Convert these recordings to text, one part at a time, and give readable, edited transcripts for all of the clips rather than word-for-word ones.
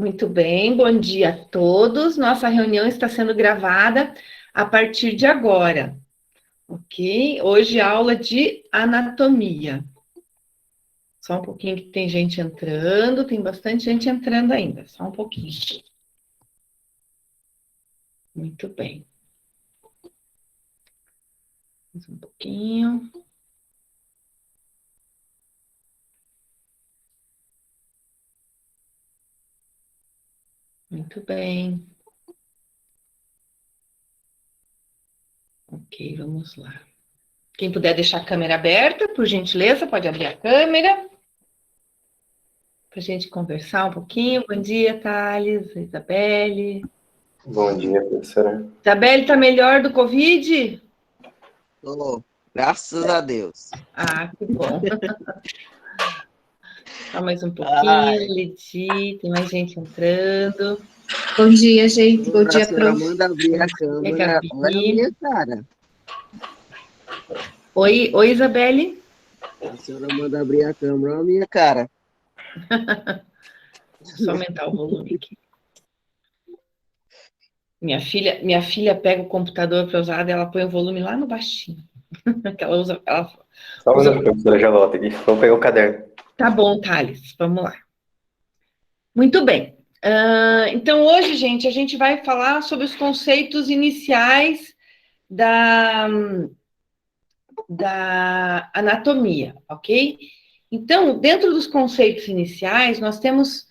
Muito bem, bom dia a todos. Nossa reunião está sendo gravada a partir de agora, ok? Hoje aula de anatomia. Só um pouquinho que tem gente entrando, tem bastante gente entrando ainda, só um pouquinho. Muito bem. Mais um pouquinho. Muito bem. Ok, vamos lá. Quem puder deixar a câmera aberta, por gentileza, pode abrir a câmera para a gente conversar um pouquinho. Bom dia, Thales, Isabelle. Bom dia, professora. Isabelle, está melhor do Covid? Oh, graças a Deus. Ah, que bom. Só mais um pouquinho, Lidi, tem mais gente entrando. Bom dia, gente. Bom dia, A senhora prof. manda abrir a É, câmera. Gabi. Olha a minha cara. Oi, Isabelle. A senhora manda abrir a câmera. Olha a minha cara. Deixa eu só aumentar o volume aqui. Minha filha pega o computador para usar, ela põe o volume lá no baixinho. Ela Só um usa... minuto, professora, já volto aqui. Vou pegar o caderno. Tá bom, Thales, vamos lá. Muito bem. Então, hoje, gente, a gente vai falar sobre os conceitos iniciais da anatomia, ok? Então, dentro dos conceitos iniciais, nós temos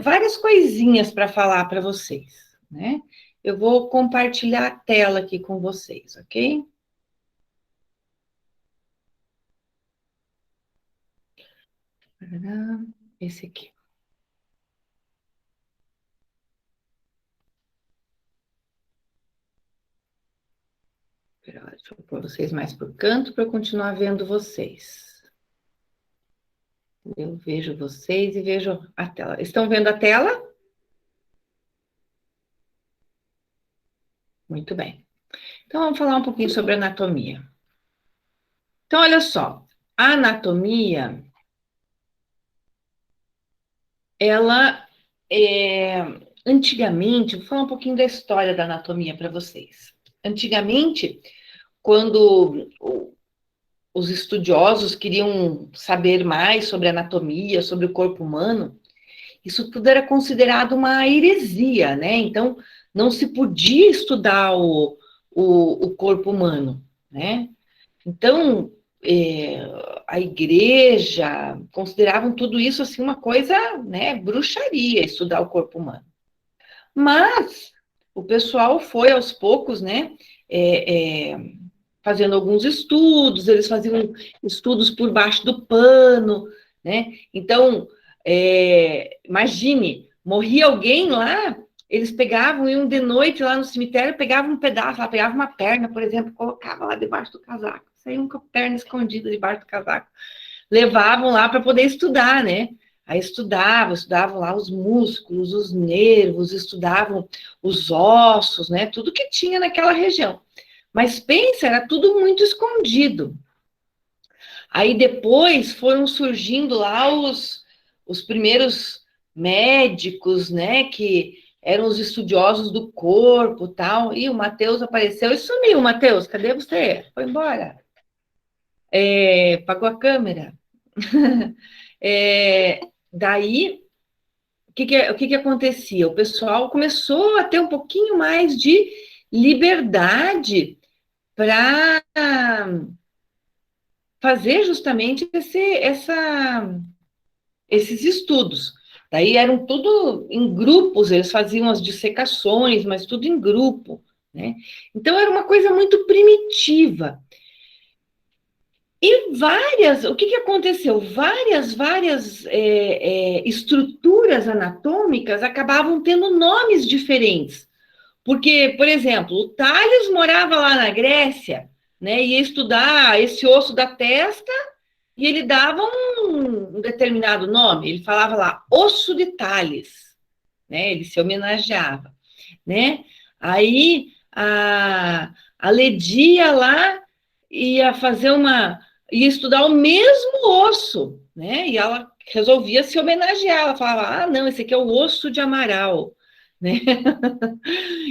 várias coisinhas para falar para vocês, né? Eu vou compartilhar a tela aqui com vocês, ok? Esse aqui. Deixa eu pôr vocês mais para o canto para eu continuar vendo vocês. Eu vejo vocês e vejo a tela. Estão vendo a tela? Muito bem. Então, vamos falar um pouquinho sobre anatomia. Então, olha só. A anatomia, ela antigamente, vou falar um pouquinho da história da anatomia para vocês. Antigamente, quando os estudiosos queriam saber mais sobre anatomia, sobre o corpo humano, isso tudo era considerado uma heresia, né? Então, não se podia estudar o corpo humano, né? Então, a igreja consideravam tudo isso assim uma coisa, né, bruxaria, estudar o corpo humano. Mas o pessoal foi aos poucos, né, fazendo alguns estudos, eles faziam estudos por baixo do pano, né? Então, imagine, morria alguém lá, eles pegavam, iam de noite lá no cemitério, pegavam um pedaço, lá, pegavam uma perna, por exemplo, colocava lá debaixo do casaco, saíam com a perna escondida debaixo do casaco, levavam lá para poder estudar, né? Aí estudavam lá os músculos, os nervos, estudavam os ossos, né? Tudo que tinha naquela região. Mas pensa, era tudo muito escondido. Aí depois foram surgindo lá os primeiros médicos, né, que eram os estudiosos do corpo, tal. E o Matheus apareceu e sumiu. Matheus, cadê você? Foi embora. Apagou a câmera. Daí, o que acontecia? O pessoal começou a ter um pouquinho mais de liberdade para fazer justamente esses estudos. Daí eram tudo em grupos, eles faziam as dissecações, mas tudo em grupo, né? Então era uma coisa muito primitiva. E o que aconteceu? Várias estruturas anatômicas acabavam tendo nomes diferentes. Porque, por exemplo, o Tales morava lá na Grécia, né, ia estudar esse osso da testa e ele dava um determinado nome, ele falava lá, osso de Tales, né, ele se homenageava, né? Aí a Ledia lá ia estudar o mesmo osso, né? E ela resolvia se homenagear. Ela falava, não, esse aqui é o osso de Amaral, né?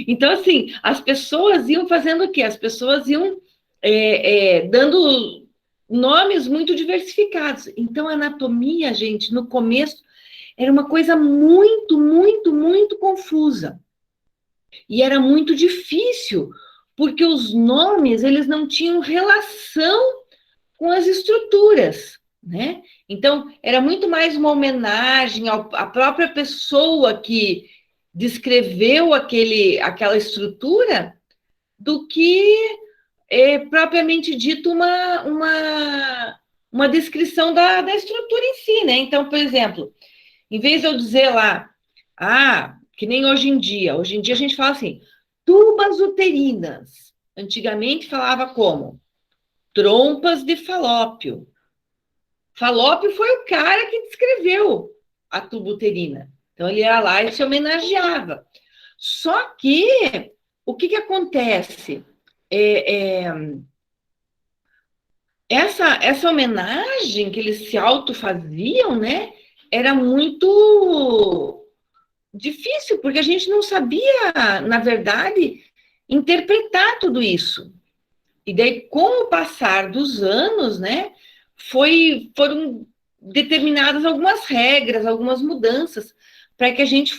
Então, assim, as pessoas iam fazendo o quê? As pessoas iam dando nomes muito diversificados. Então, a anatomia, gente, no começo, era uma coisa muito, muito, muito confusa. E era muito difícil, porque os nomes, eles não tinham relação com as estruturas, né? Então, era muito mais uma homenagem à própria pessoa que descreveu aquela estrutura do que propriamente dito uma descrição da estrutura em si, né? Então, por exemplo, em vez de eu dizer lá, que nem hoje em dia a gente fala assim, tubas uterinas. Antigamente falava como? Trompas de Falópio. Falópio foi o cara que descreveu a tuba uterina. Então, ele ia lá e se homenageava. Só que, o que acontece? Essa homenagem que eles se autofaziam, né, era muito difícil, porque a gente não sabia, na verdade, interpretar tudo isso. E daí, com o passar dos anos, né, foram determinadas algumas regras, algumas mudanças, para que a gente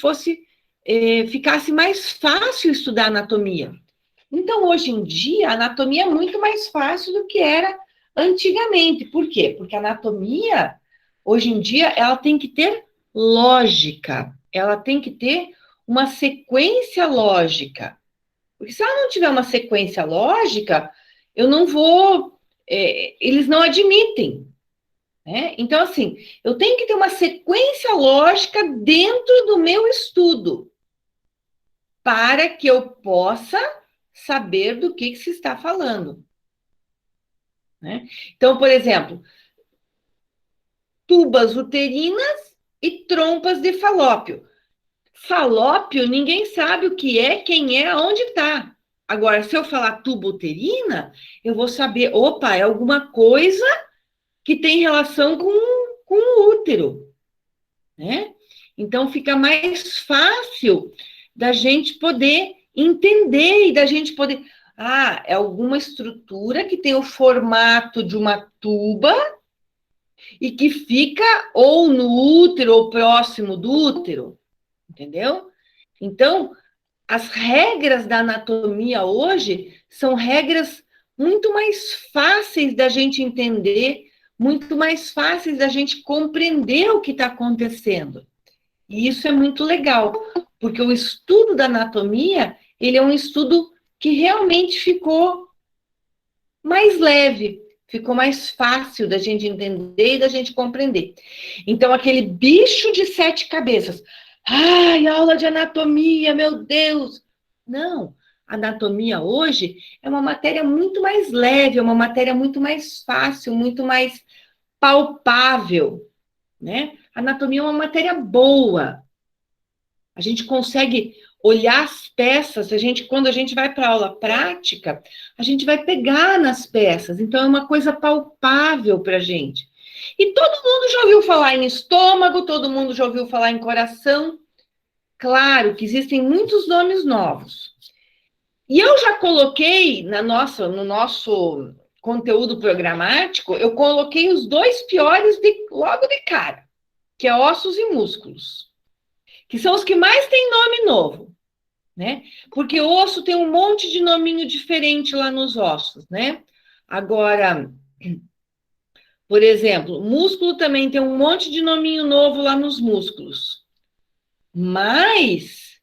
ficasse mais fácil estudar anatomia. Então, hoje em dia, a anatomia é muito mais fácil do que era antigamente. Por quê? Porque a anatomia, hoje em dia, ela tem que ter lógica, ela tem que ter uma sequência lógica. Porque se ela não tiver uma sequência lógica, eu não vou. Eles não admitem. Né? Então, assim, eu tenho que ter uma sequência lógica dentro do meu estudo, para que eu possa saber do que se está falando. Né? Então, por exemplo, tubas uterinas e trompas de Falópio. Falópio, ninguém sabe o que é, quem é, aonde está. Agora, se eu falar tuba uterina, eu vou saber, opa, é alguma coisa que tem relação com o útero, né? Então, fica mais fácil da gente poder entender e da gente poder... é alguma estrutura que tem o formato de uma tuba e que fica ou no útero ou próximo do útero, entendeu? Então, as regras da anatomia hoje são regras muito mais fáceis da gente entender, muito mais fáceis da gente compreender o que está acontecendo. E isso é muito legal, porque o estudo da anatomia, ele é um estudo que realmente ficou mais leve, ficou mais fácil da gente entender e da gente compreender. Então, aquele bicho de 7 cabeças, aula de anatomia, meu Deus! Não, anatomia hoje é uma matéria muito mais leve, é uma matéria muito mais fácil, muito mais palpável, né? Anatomia é uma matéria boa. A gente consegue olhar as peças, quando a gente vai para a aula prática, a gente vai pegar nas peças, então é uma coisa palpável para a gente. E todo mundo já ouviu falar em estômago, todo mundo já ouviu falar em coração. Claro que existem muitos nomes novos. E eu já coloquei no nosso conteúdo programático, eu coloquei os 2 piores logo de cara, que é ossos e músculos, que são os que mais têm nome novo, né? Porque o osso tem um monte de nominho diferente lá nos ossos, né? Agora, por exemplo, músculo também tem um monte de nominho novo lá nos músculos. Mas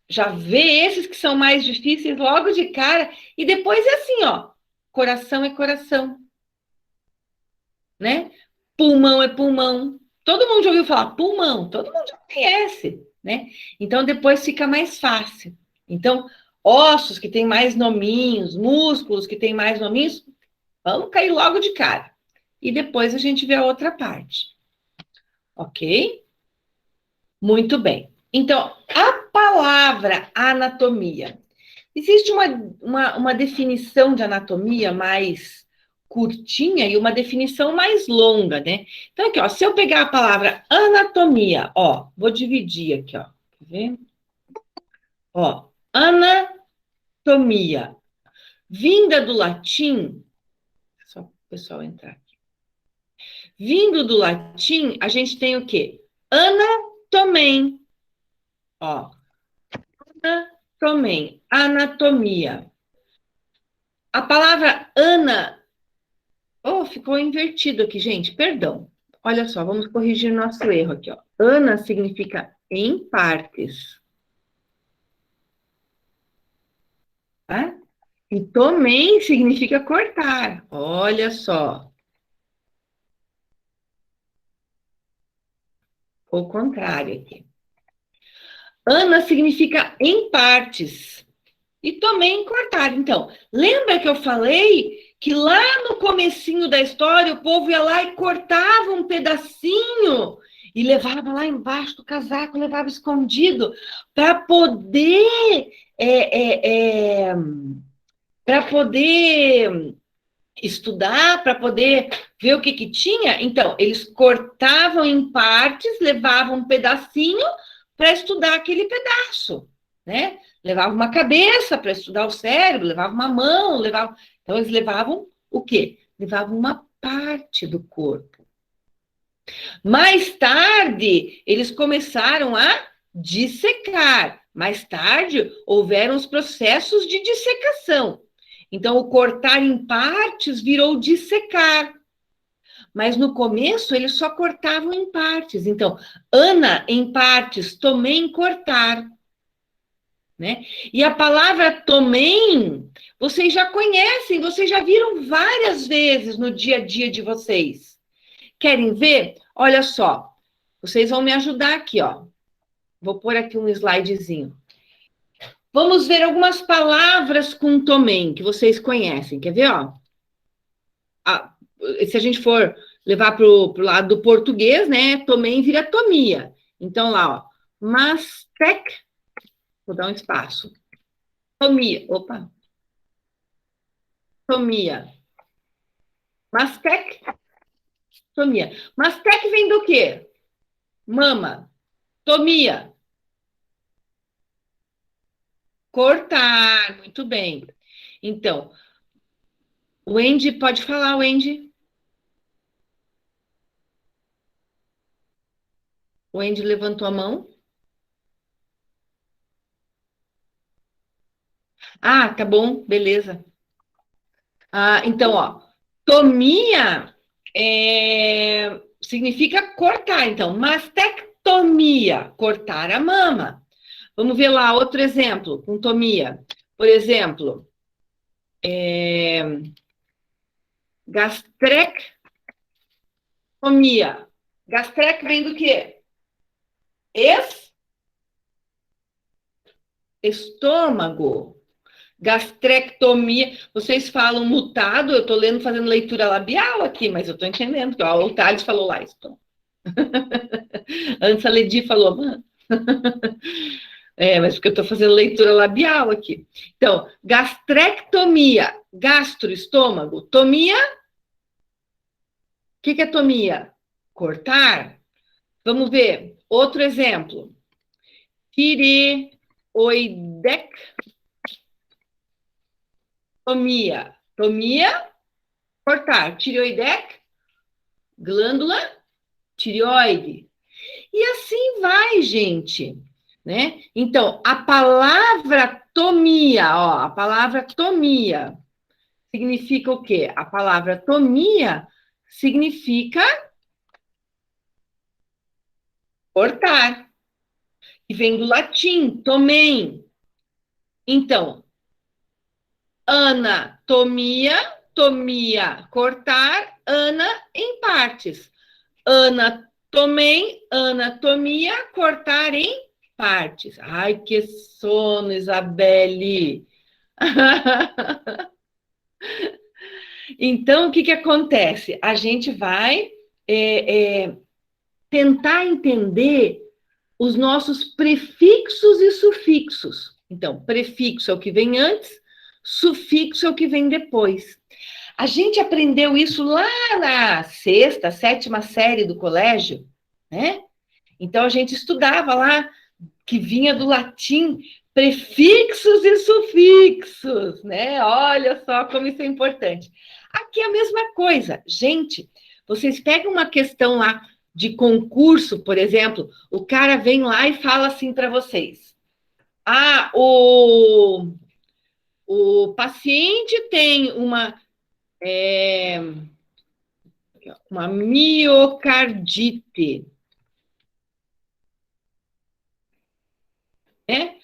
já vê esses que são mais difíceis logo de cara, e depois é assim, ó, coração é coração, né? Pulmão é pulmão. Todo mundo já ouviu falar pulmão, todo mundo já conhece, né? Então, depois fica mais fácil. Então, ossos que tem mais nominhos, músculos que tem mais nominhos, vamos cair logo de cara. E depois a gente vê a outra parte. Ok? Muito bem. Então, a palavra anatomia. Existe uma definição de anatomia mais curtinha e uma definição mais longa, né? Então, aqui, ó, se eu pegar a palavra anatomia, ó, vou dividir aqui, ó. Quer ver? Ó, anatomia. Vinda do latim, só para o pessoal entrar aqui. Vindo do latim, a gente tem o quê? Anatomem. Ó, anatomem, anatomia. A palavra ana, oh, ficou invertido aqui, gente, perdão. Olha só, vamos corrigir nosso erro aqui, ó. Ana significa em partes. Tá? E tomem significa cortar. Olha só. O contrário aqui. Ana significa em partes. E tomem cortar. Então, lembra que eu falei que lá no comecinho da história o povo ia lá e cortava um pedacinho e levava lá embaixo do casaco, levava escondido para poder para poder estudar, para poder ver o que que tinha. Então, eles cortavam em partes, levavam um pedacinho para estudar aquele pedaço, né? Levava uma cabeça para estudar o cérebro, levava uma mão, levava... Então, eles levavam o quê? Levavam uma parte do corpo. Mais tarde, eles começaram a dissecar. Mais tarde, houveram os processos de dissecação. Então, o cortar em partes virou dissecar. Mas no começo, eles só cortavam em partes. Então, ana em partes, tomem cortar. Né? E a palavra tomem, vocês já conhecem, vocês já viram várias vezes no dia a dia de vocês. Querem ver? Olha só, vocês vão me ajudar aqui, ó. Vou pôr aqui um slidezinho. Vamos ver algumas palavras com tomem, que vocês conhecem. Quer ver, ó? Se a gente for levar para o lado do português, né? Tomem vira tomia. Então, lá, ó. Mastec. Vou dar um espaço. Tomia. Opa. Tomia. Mastec. Tomia. Mastec vem do quê? Mama. Tomia. Cortar. Muito bem. Então, o Wendy, pode falar, Wendy? O Wendy levantou a mão. Ah, tá bom, beleza. Então, ó, tomia significa cortar. Então, mastectomia, cortar a mama. Vamos ver lá outro exemplo com tomia. Por exemplo, gastrectomia. Gastrec vem do quê? Estômago. Gastrectomia. Vocês falam mutado, eu estou lendo, fazendo leitura labial aqui, mas eu estou entendendo. Ó, o Thales falou lá, estou. Antes a Ledi falou, mas porque eu estou fazendo leitura labial aqui. Então, gastrectomia, gastro, estômago, tomia, o que é tomia? Cortar. Vamos ver, outro exemplo. Tireoidectomia. Tomia, cortar. Tireoidec, glândula, tireoide. E assim vai, gente. Né? Então, a palavra tomia, ó, a palavra tomia significa o quê? A palavra tomia significa cortar. E vem do latim, tomem. Então, anatomia, tomia, cortar, ana em partes. Anatomem, anatomia, cortar em partes. Ai, que sono, Isabelle. Então, o que acontece? A gente vai tentar entender os nossos prefixos e sufixos. Então, prefixo é o que vem antes, sufixo é o que vem depois. A gente aprendeu isso lá na sexta, sétima série do colégio, né? Então, a gente estudava lá, que vinha do latim, prefixos e sufixos, né? Olha só como isso é importante. Aqui é a mesma coisa. Gente, vocês pegam uma questão lá de concurso, por exemplo, o cara vem lá e fala assim para vocês: ah, o paciente tem uma miocardite, né?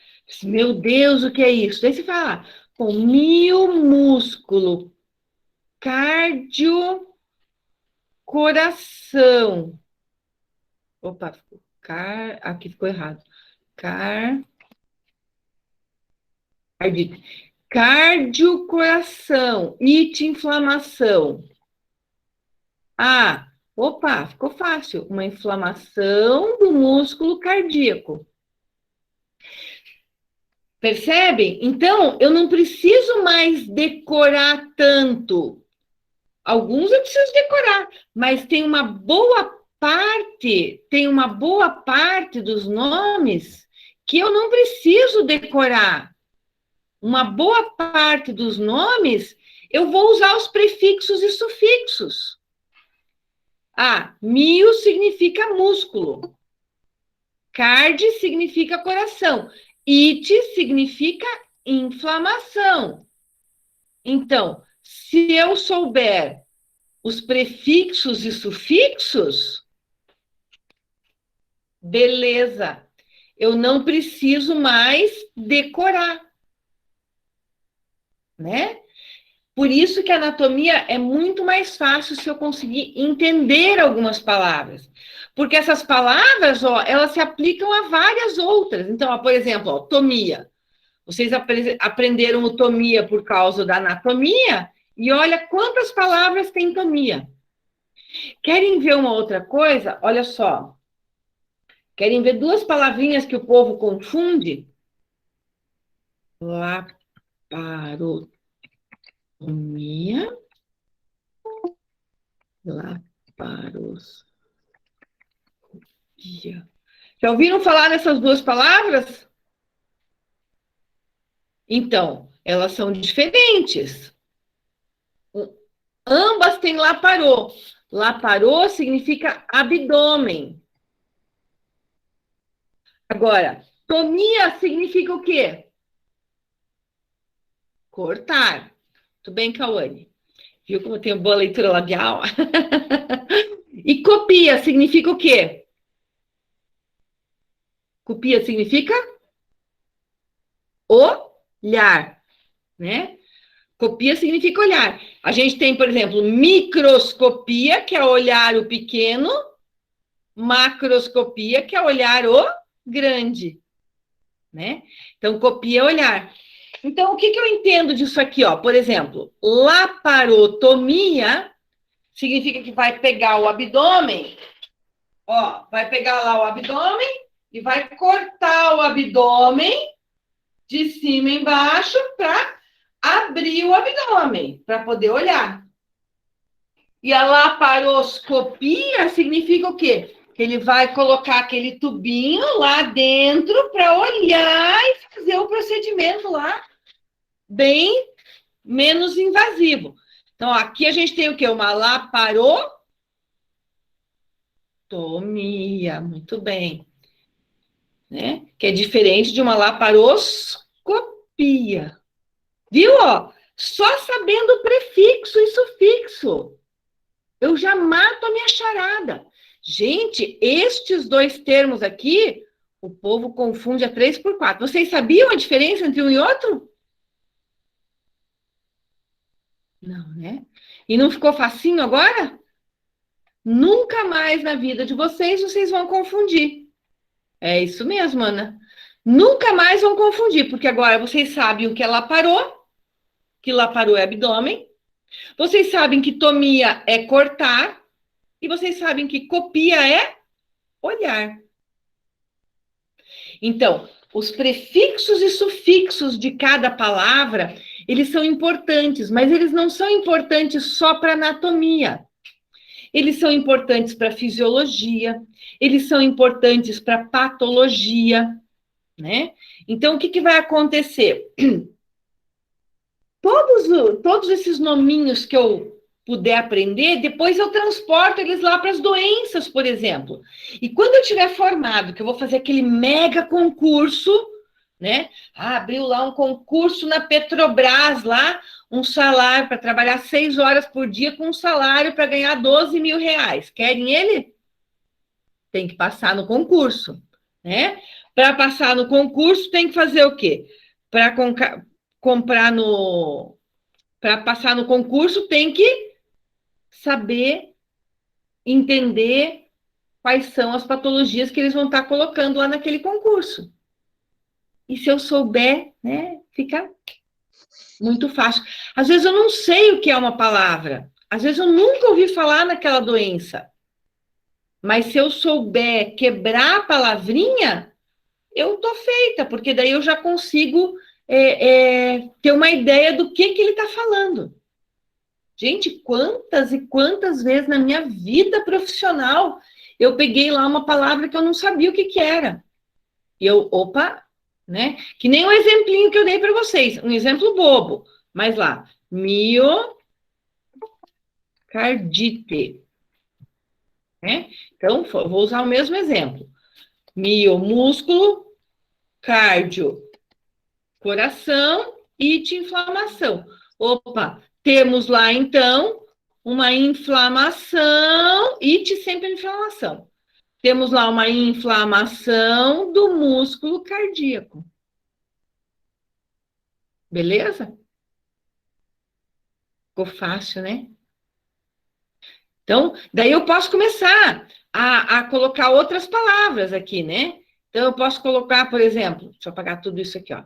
Meu Deus, o que é isso? Daí você fala, com miomúsculo, cardio, coração. Opa, aqui ficou errado. Cardio, coração, it, inflamação. Ah, opa, ficou fácil. Uma inflamação do músculo cardíaco. Percebem? Então, eu não preciso mais decorar tanto. Alguns eu preciso decorar, mas tem uma boa parte dos nomes que eu não preciso decorar. Uma boa parte dos nomes eu vou usar os prefixos e sufixos. Ah, mio significa músculo. Card significa coração. It significa inflamação. Então, se eu souber os prefixos e sufixos, beleza. Eu não preciso mais decorar, né? Por isso que a anatomia é muito mais fácil se eu conseguir entender algumas palavras. Porque essas palavras, ó, elas se aplicam a várias outras. Então, ó, por exemplo, ó, tomia. Vocês aprenderam o tomia por causa da anatomia, e olha quantas palavras tem tomia. Querem ver uma outra coisa? Olha só. Querem ver duas palavrinhas que o povo confunde? Laparotomia. Laparoscopia. Já ouviram falar nessas duas palavras? Então, elas são diferentes. Ambas têm laparô. Laparô significa abdômen. Agora, tomia significa o quê? Cortar. Tudo bem, Cauane? Viu como eu tenho boa leitura labial? E copia significa o quê? Copia significa olhar, né? Copia significa olhar. A gente tem, por exemplo, microscopia, que é olhar o pequeno, macroscopia, que é olhar o grande, né? Então, copia é olhar. Então, o que eu entendo disso aqui, ó? Por exemplo, laparotomia significa que vai pegar o abdômen, ó, vai pegar lá o abdômen e vai cortar o abdômen de cima embaixo para abrir o abdômen, para poder olhar. E a laparoscopia significa o quê? Que ele vai colocar aquele tubinho lá dentro para olhar e fazer o procedimento lá bem menos invasivo. Então, aqui a gente tem o quê? Uma laparotomia, muito bem. Né? Que é diferente de uma laparoscopia. Viu? Ó? Só sabendo o prefixo e sufixo, eu já mato a minha charada. Gente, estes dois termos aqui, o povo confunde a 3x4. Vocês sabiam a diferença entre um e outro? Não, né? E não ficou facinho agora? Nunca mais na vida de vocês vão confundir. É isso mesmo, Ana. Nunca mais vão confundir, porque agora vocês sabem o que é laparô, que laparô é abdômen. Vocês sabem que tomia é cortar. E vocês sabem que copia é olhar. Então, os prefixos e sufixos de cada palavra, eles são importantes, mas eles não são importantes só para anatomia. Eles são importantes para fisiologia, eles são importantes para patologia, né? Então, o que vai acontecer? Todos esses nominhos que eu puder aprender, depois eu transporto eles lá para as doenças, por exemplo. E quando eu tiver formado, que eu vou fazer aquele mega concurso, né? Abriu lá um concurso na Petrobras, lá, um salário para trabalhar 6 horas por dia com um salário para ganhar 12 mil reais. Querem ele? Tem que passar no concurso, né? Para passar no concurso, tem que fazer o quê? Para comprar no... Para passar no concurso, tem que saber, entender quais são as patologias que eles vão estar colocando lá naquele concurso. E se eu souber, né, fica muito fácil. Às vezes eu não sei o que é uma palavra. Às vezes eu nunca ouvi falar naquela doença. Mas se eu souber quebrar a palavrinha, eu tô feita, porque daí eu já consigo ter uma ideia do que ele está falando. Gente, quantas e quantas vezes na minha vida profissional eu peguei lá uma palavra que eu não sabia o que era. E eu, opa, né? Que nem o exemplinho que eu dei para vocês, um exemplo bobo, mas lá, miocardite, né? Então, vou usar o mesmo exemplo. Mio, músculo, cardio, coração, ite, inflamação. Opa, temos lá, então, uma inflamação, ite sempre inflamação. Temos lá uma inflamação do músculo cardíaco. Beleza? Ficou fácil, né? Então, daí eu posso começar a colocar outras palavras aqui, né? Então, eu posso colocar, por exemplo, deixa eu apagar tudo isso aqui, ó.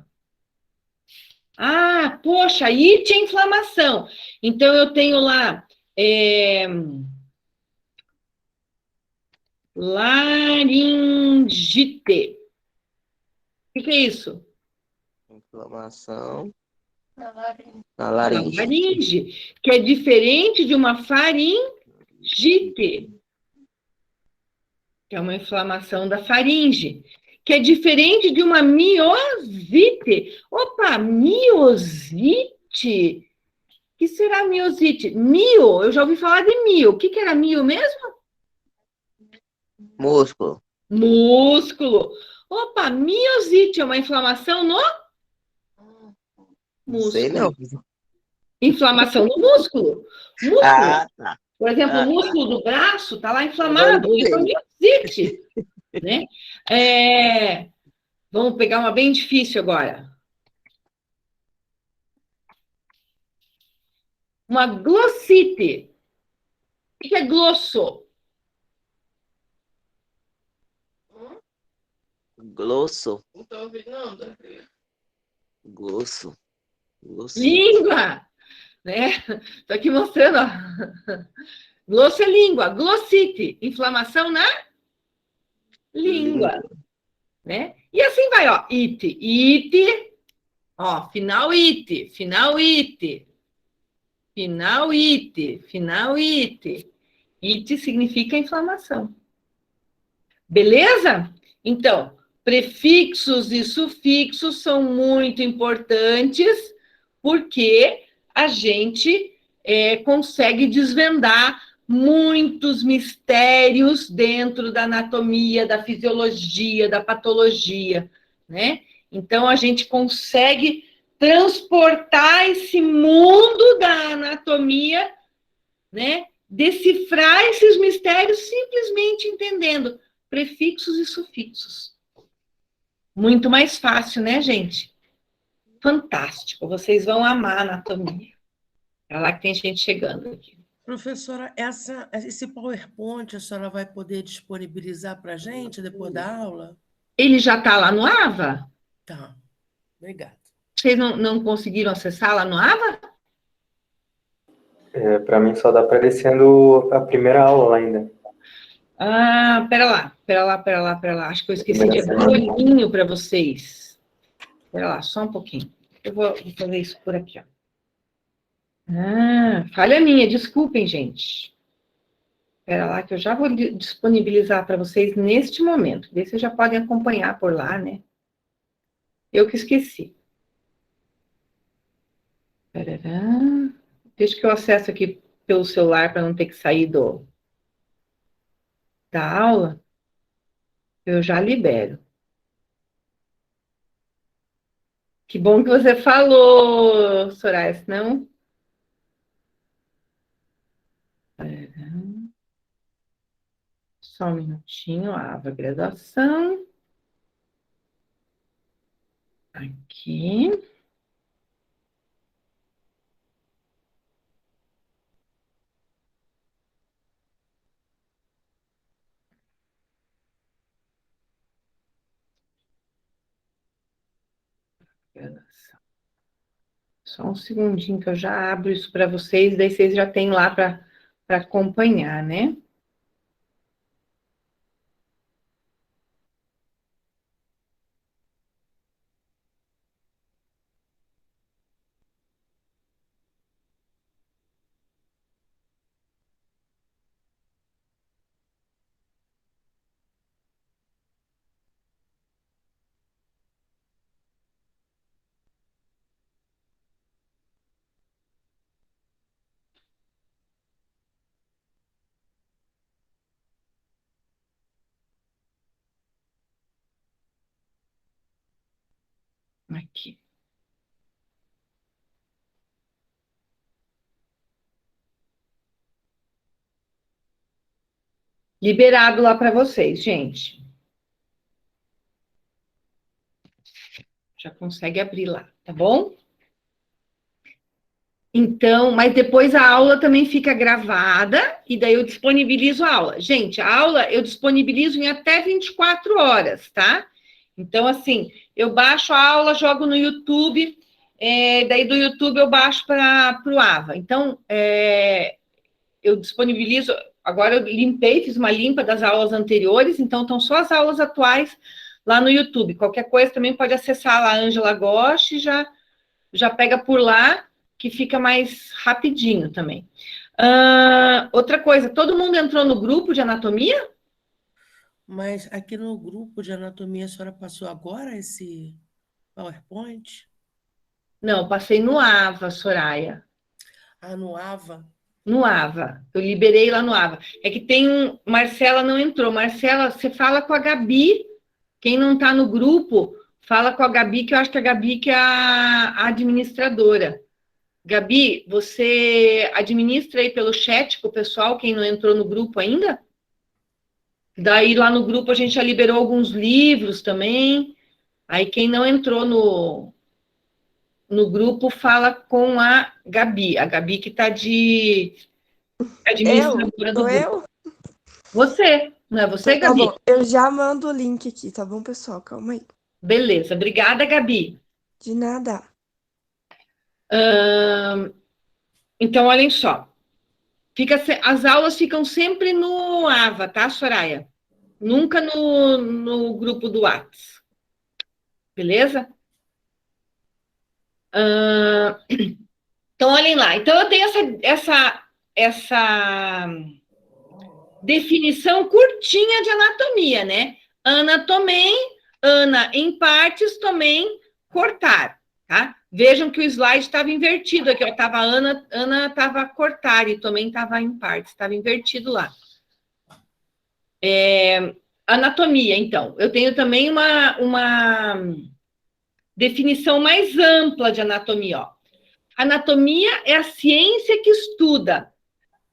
Ah, poxa, ite é inflamação. Então, eu tenho lá laringite. O que é isso? Inflamação na Na laringe. laringe, que é diferente de uma faringite, que é uma inflamação da faringe, que é diferente de uma miosite. Opa, miosite? O que será miosite? Mio, eu já ouvi falar de mio. O que era mio mesmo? Músculo. Músculo. Opa, miosite é uma inflamação no Sei não. músculo. Inflamação no músculo. Músculo. Ah, tá. Por exemplo, o músculo do braço está lá inflamado, isso é miosite, né? Vamos pegar uma bem difícil agora. Uma glossite. O que é glosso? Glosso. Não tô ouvindo, não, Glosso. Glosso. Língua, né? Estou aqui mostrando, ó. Glosso é língua. Glossite, inflamação na língua, né? E assim vai, ó. Ite, ite, ó, final ite, final ite, final ite, final ite. Ite significa inflamação. Beleza? Então, prefixos e sufixos são muito importantes porque a gente consegue desvendar muitos mistérios dentro da anatomia, da fisiologia, da patologia, né? Então, a gente consegue transportar esse mundo da anatomia, né? Decifrar esses mistérios simplesmente entendendo prefixos e sufixos. Muito mais fácil, né, gente? Fantástico. Vocês vão amar a anatomia. É lá que tem gente chegando aqui. Professora, esse PowerPoint a senhora vai poder disponibilizar para a gente depois da aula? Ele já está lá no AVA? Tá, obrigada. Vocês não conseguiram acessar lá no AVA? Para mim só dá para descendo a primeira aula lá ainda. Ah, pera lá. Acho que eu esqueci de Primeira abrir o semana. olhinho para vocês. Pera lá, só um pouquinho. Eu vou fazer isso por aqui, ó. Ah, falha minha, desculpem, gente. Pera lá que eu já vou disponibilizar para vocês neste momento. Daí vocês já podem acompanhar por lá, né? Eu que esqueci. Parará. Deixa que eu acesso aqui pelo celular para não ter que sair da aula. Eu já libero. Que bom que você falou, Soraya, senão... Só um minutinho, Ava graduação. Aqui. Graduação. Só um segundinho que eu já abro isso para vocês, daí vocês já têm lá para acompanhar, né? Aqui. Liberado lá para vocês, gente. Já consegue abrir lá, tá bom? Então, mas depois a aula também fica gravada e daí eu disponibilizo a aula. Gente, a aula eu disponibilizo em até 24 horas, tá? Então, assim, eu baixo a aula, jogo no YouTube, daí do YouTube eu baixo para o AVA. Então, eu disponibilizo. Agora eu limpei, fiz uma limpa das aulas anteriores, então estão só as aulas atuais lá no YouTube. Qualquer coisa também pode acessar lá a Ângela Gosch e já pega por lá, que fica mais rapidinho também. Outra coisa, todo mundo entrou no grupo de anatomia? Mas aqui no grupo de anatomia, a senhora passou agora esse PowerPoint? Não, passei no AVA, Soraya. Ah, no AVA? No AVA. Eu liberei lá no AVA. É que tem um... Marcela não entrou. Marcela, você fala com a Gabi. Quem não está no grupo, fala com a Gabi, que eu acho que a Gabi que é a administradora. Gabi, você administra aí pelo chat com o pessoal, quem não entrou no grupo ainda? Daí lá no grupo a gente já liberou alguns livros também. Aí quem não entrou no grupo fala com a Gabi que está de administradora do Sou grupo. eu? Você, não é você, Então, tá Gabi? bom, eu já mando o link aqui, tá bom, pessoal? Calma aí. Beleza, obrigada, Gabi. De nada. Então, olhem só. As aulas ficam sempre no AVA, tá, Soraya? Nunca no grupo do Whats. Beleza? Então, olhem lá. Então, eu tenho essa definição curtinha de anatomia, né? Anatomem, ana em partes, tomem, cortar, tá? Vejam que o slide estava invertido aqui, ó. Tava ana estava cortar e tomem estava em partes, estava invertido lá. Anatomia, então. Eu tenho também uma definição mais ampla de anatomia, ó. Anatomia é a ciência que estuda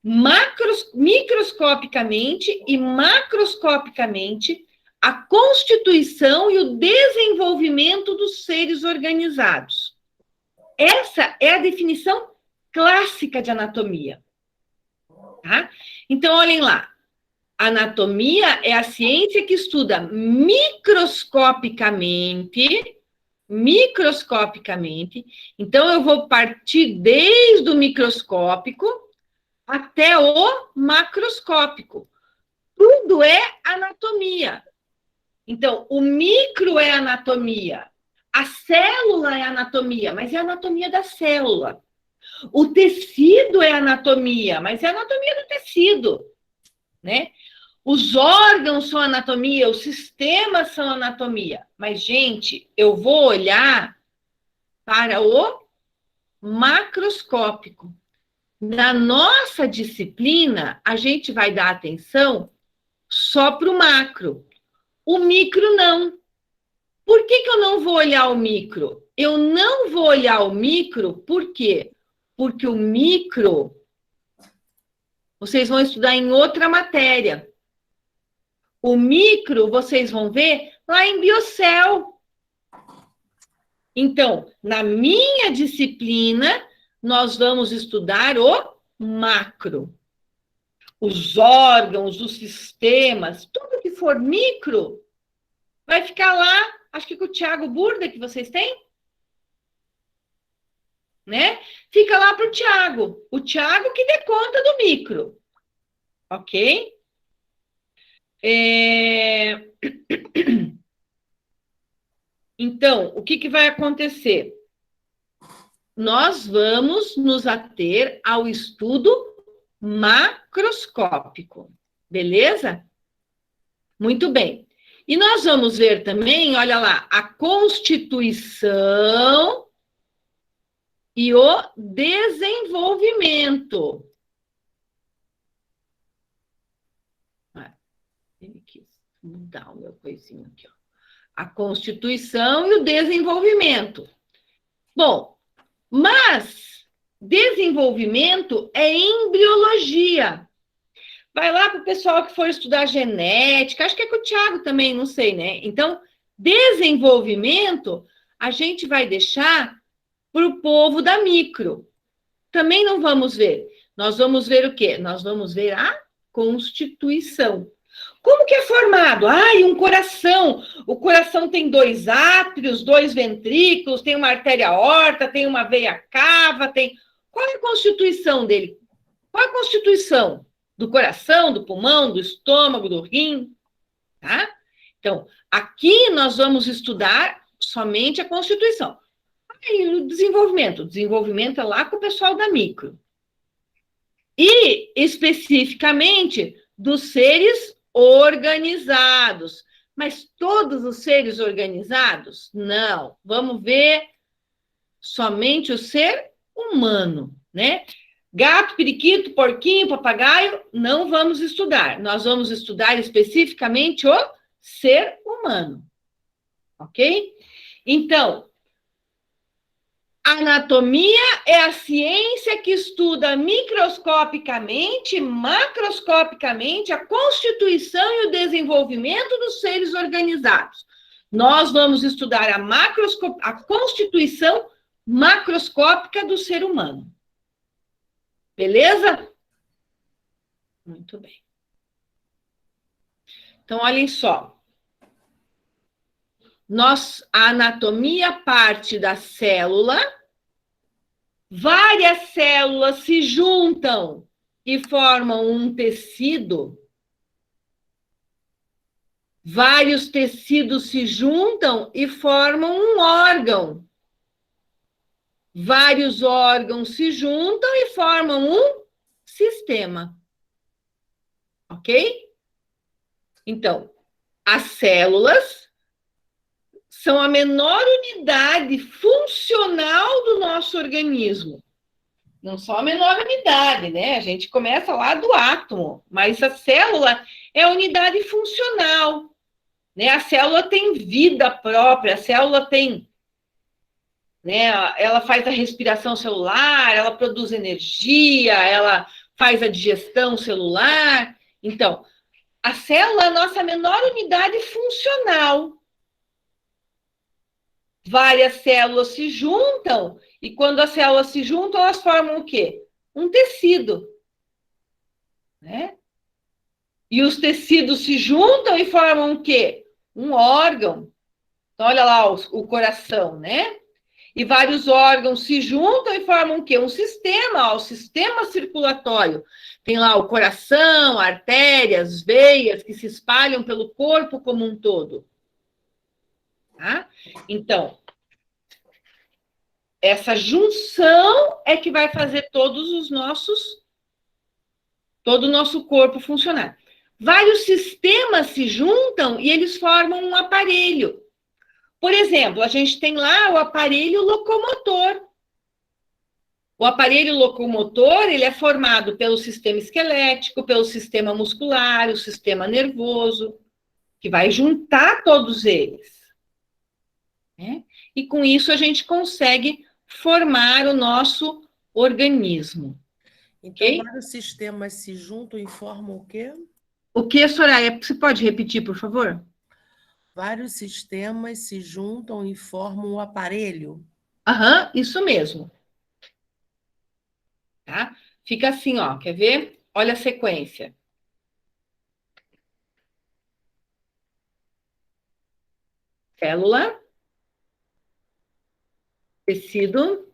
microscopicamente e macroscopicamente a constituição e o desenvolvimento dos seres organizados. Essa é a definição clássica de anatomia. Tá? Então, olhem lá. Anatomia é a ciência que estuda microscopicamente. Então, eu vou partir desde o microscópico até o macroscópico. tudo é anatomia. Então, o micro é anatomia, a célula é anatomia, mas é a anatomia da célula. O tecido é anatomia, mas é a anatomia do tecido, né? Os órgãos são anatomia, os sistemas são anatomia. Mas, gente, eu vou olhar para o macroscópico. Na nossa disciplina, a gente vai dar atenção só para o macro. O micro não. Por que eu não vou olhar o micro? Eu não vou olhar o micro, por quê? Porque o micro, vocês vão estudar em outra matéria. O micro, vocês vão ver lá em Biocel. Então, na minha disciplina, nós vamos estudar o macro. Os órgãos, os sistemas, tudo que for micro, vai ficar lá, acho que com o Thiago Burda que vocês têm, né? Fica lá para o Thiago que dê conta do micro, ok? Então, o que vai acontecer? Nós vamos nos ater ao estudo macroscópico, beleza? Muito bem. E nós vamos ver também, olha lá, a constituição e o desenvolvimento. Ele quis mudar o meu coisinho aqui, ó. A constituição e o desenvolvimento. Bom, mas desenvolvimento é embriologia. Vai lá para o pessoal que for estudar genética, acho que é com o Thiago também, não sei, né? Então, desenvolvimento, a gente vai deixar para o povo da micro. Também não vamos ver. Nós vamos ver o quê? Nós vamos ver a constituição. Como que é formado? E um coração. O coração tem 2 átrios, 2 ventrículos, tem uma artéria aorta, tem uma veia cava, tem... Qual é a constituição dele? Qual é a constituição do coração, do pulmão, do estômago, do rim? Tá? Então, aqui nós vamos estudar somente a constituição. Aí, o desenvolvimento. O desenvolvimento é lá com o pessoal da micro. E, especificamente, dos seres organizados. Mas todos os seres organizados? Não. Vamos ver somente o ser humano, né? Gato, periquito, porquinho, papagaio, não vamos estudar. Nós vamos estudar especificamente o ser humano. Ok? Então, anatomia é a ciência que estuda microscopicamente, macroscopicamente, a constituição e o desenvolvimento dos seres organizados. Nós vamos estudar a constituição macroscópica do ser humano. Beleza? Muito bem. Então, olhem só. A anatomia parte da célula, várias células se juntam e formam um tecido, vários tecidos se juntam e formam um órgão, vários órgãos se juntam e formam um sistema, ok? Então, as células são a menor unidade funcional do nosso organismo. Não só a menor unidade, né? A gente começa lá do átomo, mas a célula é a unidade funcional, né? A célula tem vida própria, a célula tem, né? Ela faz a respiração celular, ela produz energia, ela faz a digestão celular. Então, a célula é a nossa menor unidade funcional. Várias células se juntam, e quando as células se juntam, elas formam o quê? Um tecido, né? E os tecidos se juntam e formam o quê? Um órgão. Então, olha lá o coração, né? E vários órgãos se juntam e formam o quê? Um sistema, ó, o sistema circulatório. Tem lá o coração, artérias, veias que se espalham pelo corpo como um todo. Tá? Então, essa junção é que vai fazer todo o nosso corpo funcionar. Vários sistemas se juntam e eles formam um aparelho. Por exemplo, a gente tem lá o aparelho locomotor. O aparelho locomotor, ele é formado pelo sistema esquelético, pelo sistema muscular, o sistema nervoso, que vai juntar todos eles. Né? E com isso a gente consegue formar o nosso organismo. Então, Ok? vários sistemas se juntam e formam o quê? O que, Soraya? Você pode repetir, por favor? Vários sistemas se juntam e formam um aparelho. Aham, isso mesmo. Tá? Fica assim, ó, quer ver? Olha a sequência. Célula, tecido,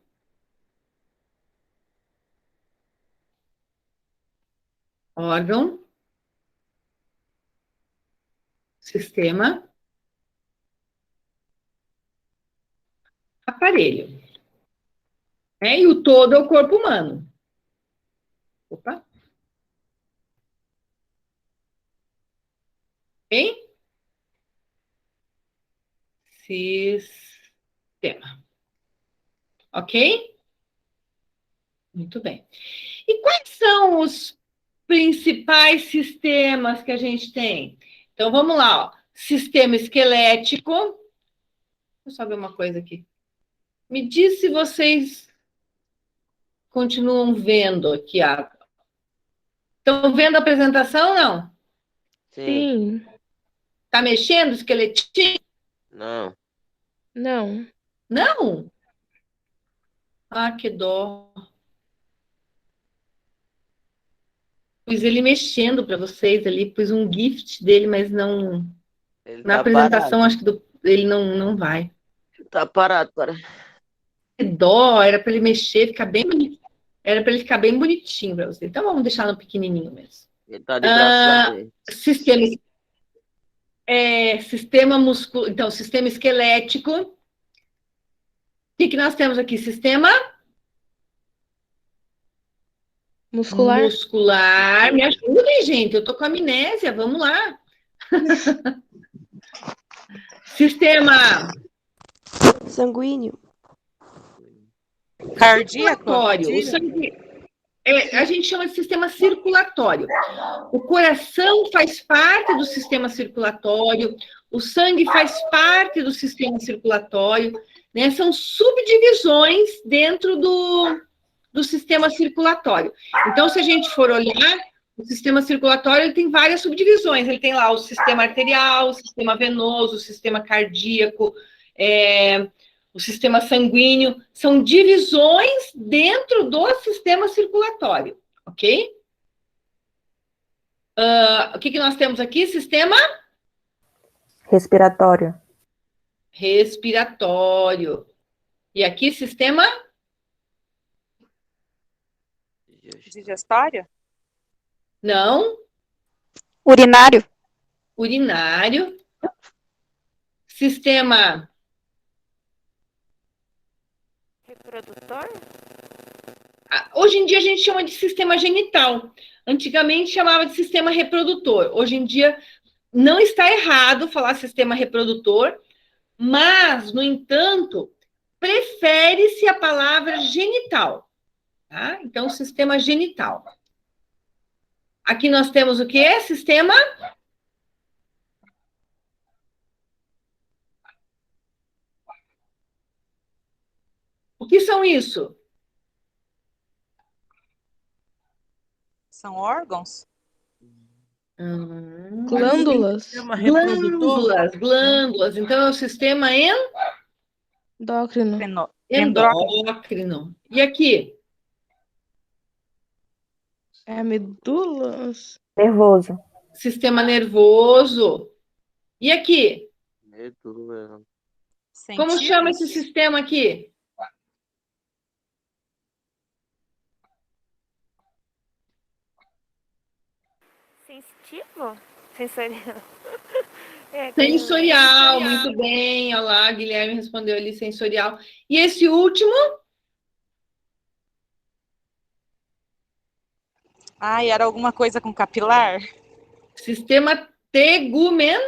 órgão, sistema, aparelho. E o todo é o corpo humano. Opa. Ok? Sistema. Ok? Muito bem. E quais são os principais sistemas que a gente tem? Então, vamos lá, ó. Sistema esquelético. Deixa eu só ver uma coisa aqui. Me diz se vocês continuam vendo aqui. Estão vendo a apresentação ou não? Sim. Sim. Tá mexendo o esqueletinho? Não. Não. Não? Ah, que dó. Pus ele mexendo para vocês ali, pus um gift dele, mas não. Ele Na tá apresentação, parado. acho que ele não vai. Tá parado, para. Que dó, era para ele mexer, ficar bem bonito. Era para ele ficar bem bonitinho para você. Então vamos deixar no pequenininho mesmo. Ele tá de braços abertos. Sistema muscular, então sistema esquelético. O que nós temos aqui? Sistema Muscular. muscular. Me ajudem, gente. Eu tô com amnésia. Vamos lá. Sistema Sanguíneo. circulatório. O sangue, a gente chama de sistema circulatório. O coração faz parte do sistema circulatório, o sangue faz parte do sistema circulatório, né? São subdivisões dentro do sistema circulatório. Então, se a gente for olhar, o sistema circulatório ele tem várias subdivisões. Ele tem lá o sistema arterial, o sistema venoso, o sistema cardíaco, o sistema sanguíneo. São divisões dentro do sistema circulatório, ok? O que nós temos aqui? Sistema respiratório. respiratório. E aqui, sistema Digestório? não, Urinário? urinário. Sistema Reprodutor? hoje em dia a gente chama de sistema genital. Antigamente chamava de sistema reprodutor. Hoje em dia não está errado falar sistema reprodutor, mas, no entanto, prefere-se a palavra genital. Tá? Então, sistema genital. Aqui nós temos o quê? Sistema o que são isso? São órgãos? Glândulas. Sistema reprodutor. Glândulas. Então, é o sistema Endócrino. endócrino. E aqui? É a medula. Nervoso. Sistema nervoso. E aqui? Medula. Como Sentidos? chama esse sistema aqui? auditivo? Sensorial. Sensorial, muito bem. Olha lá, Guilherme respondeu ali, sensorial. E esse último? Ai, era alguma coisa com capilar? Sistema tegumentar,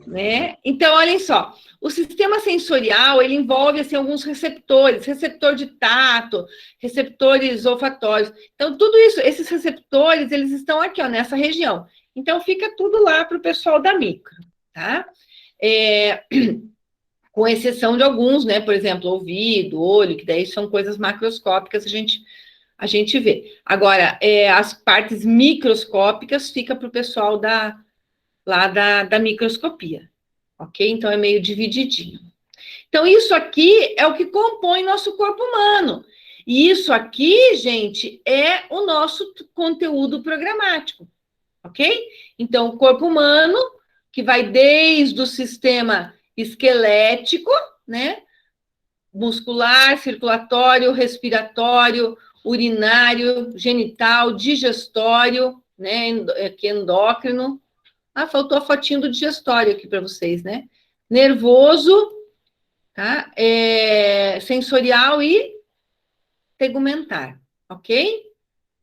né? Então, olhem só, o sistema sensorial, ele envolve, assim, alguns receptores, receptor de tato, receptores olfatórios. Então, tudo isso, esses receptores, eles estão aqui, ó, nessa região. Então, fica tudo lá para o pessoal da micro, tá? Com exceção de alguns, né? Por exemplo, ouvido, olho, que daí são coisas macroscópicas, a gente vê. Agora, as partes microscópicas fica para o pessoal lá da microscopia, ok? Então, é meio divididinho. Então, isso aqui é o que compõe nosso corpo humano. E isso aqui, gente, é o nosso conteúdo programático, ok? Então, o corpo humano, que vai desde o sistema esquelético, né? Muscular, circulatório, respiratório, urinário, genital, digestório, né? Aqui endócrino. Ah, faltou a fotinho do digestório aqui para vocês, né? Nervoso, tá? Sensorial e tegumentar, ok?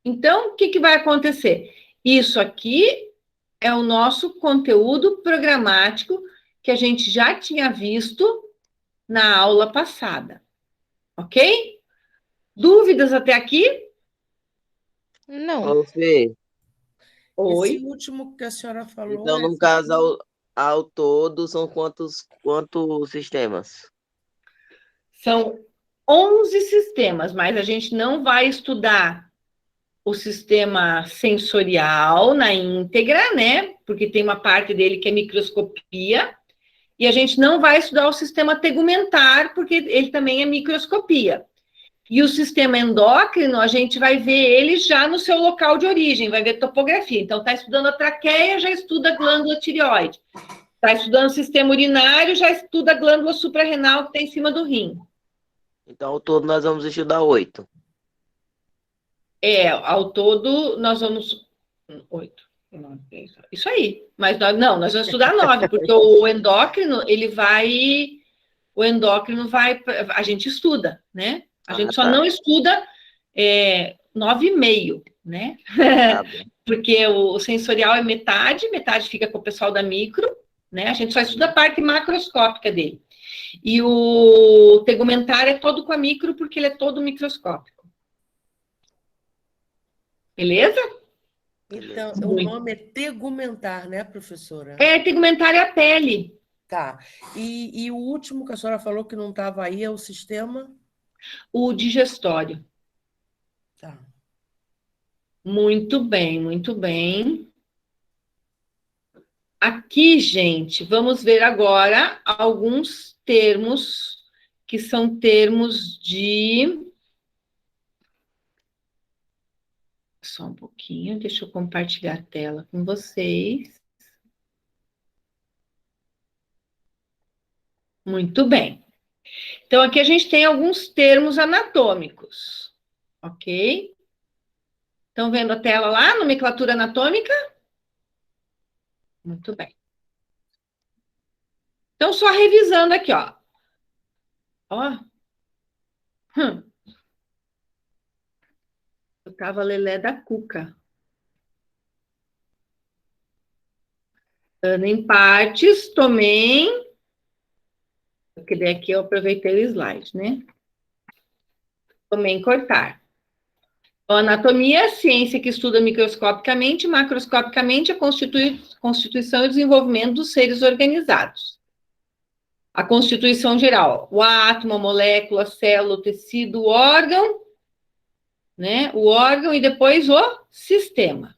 Então, o que vai acontecer? Isso aqui é o nosso conteúdo programático que a gente já tinha visto na aula passada, ok? Dúvidas até aqui? Não. Ô, Fê, Esse Oi. último que a senhora falou. então, no caso, ao todo, são quantos sistemas? São 11 sistemas, mas a gente não vai estudar o sistema sensorial na íntegra, né? Porque tem uma parte dele que é microscopia, e a gente não vai estudar o sistema tegumentar, porque ele também é microscopia. E o sistema endócrino, a gente vai ver ele já no seu local de origem, vai ver topografia. Então, está estudando a traqueia, já estuda a glândula tireoide. Está estudando o sistema urinário, já estuda a glândula suprarrenal que está em cima do rim. Então, ao todo, nós vamos estudar 8. Ao todo, nós vamos... 8. Isso aí. Mas nós vamos estudar 9, porque o endócrino, O endócrino vai... A gente estuda, né? A gente só não estuda 9,5, né? Tá bom. Porque o sensorial é metade fica com o pessoal da micro, né? A gente só estuda a parte macroscópica dele. E o tegumentar é todo com a micro, porque ele é todo microscópico. Beleza? Então, o nome é tegumentar, né, professora? Tegumentar é a pele. Tá. E o último que a senhora falou que não estava aí é o sistema? O digestório. Tá. Muito bem, muito bem. Aqui, gente, vamos ver agora alguns termos que são termos de... Só um pouquinho, deixa eu compartilhar a tela com vocês. Muito bem. Então, aqui a gente tem alguns termos anatômicos, ok? Estão vendo a tela lá, nomenclatura anatômica? Muito bem. Então, só revisando aqui, ó. Eu tava lelé da cuca. Dando em partes, tomei... Porque daqui eu aproveitei o slide, né? Tomei em cortar. A anatomia é a ciência que estuda microscopicamente e macroscopicamente a constituição e desenvolvimento dos seres organizados. A constituição geral, o átomo, a molécula, a célula, o tecido, o órgão, né? O órgão e depois o sistema,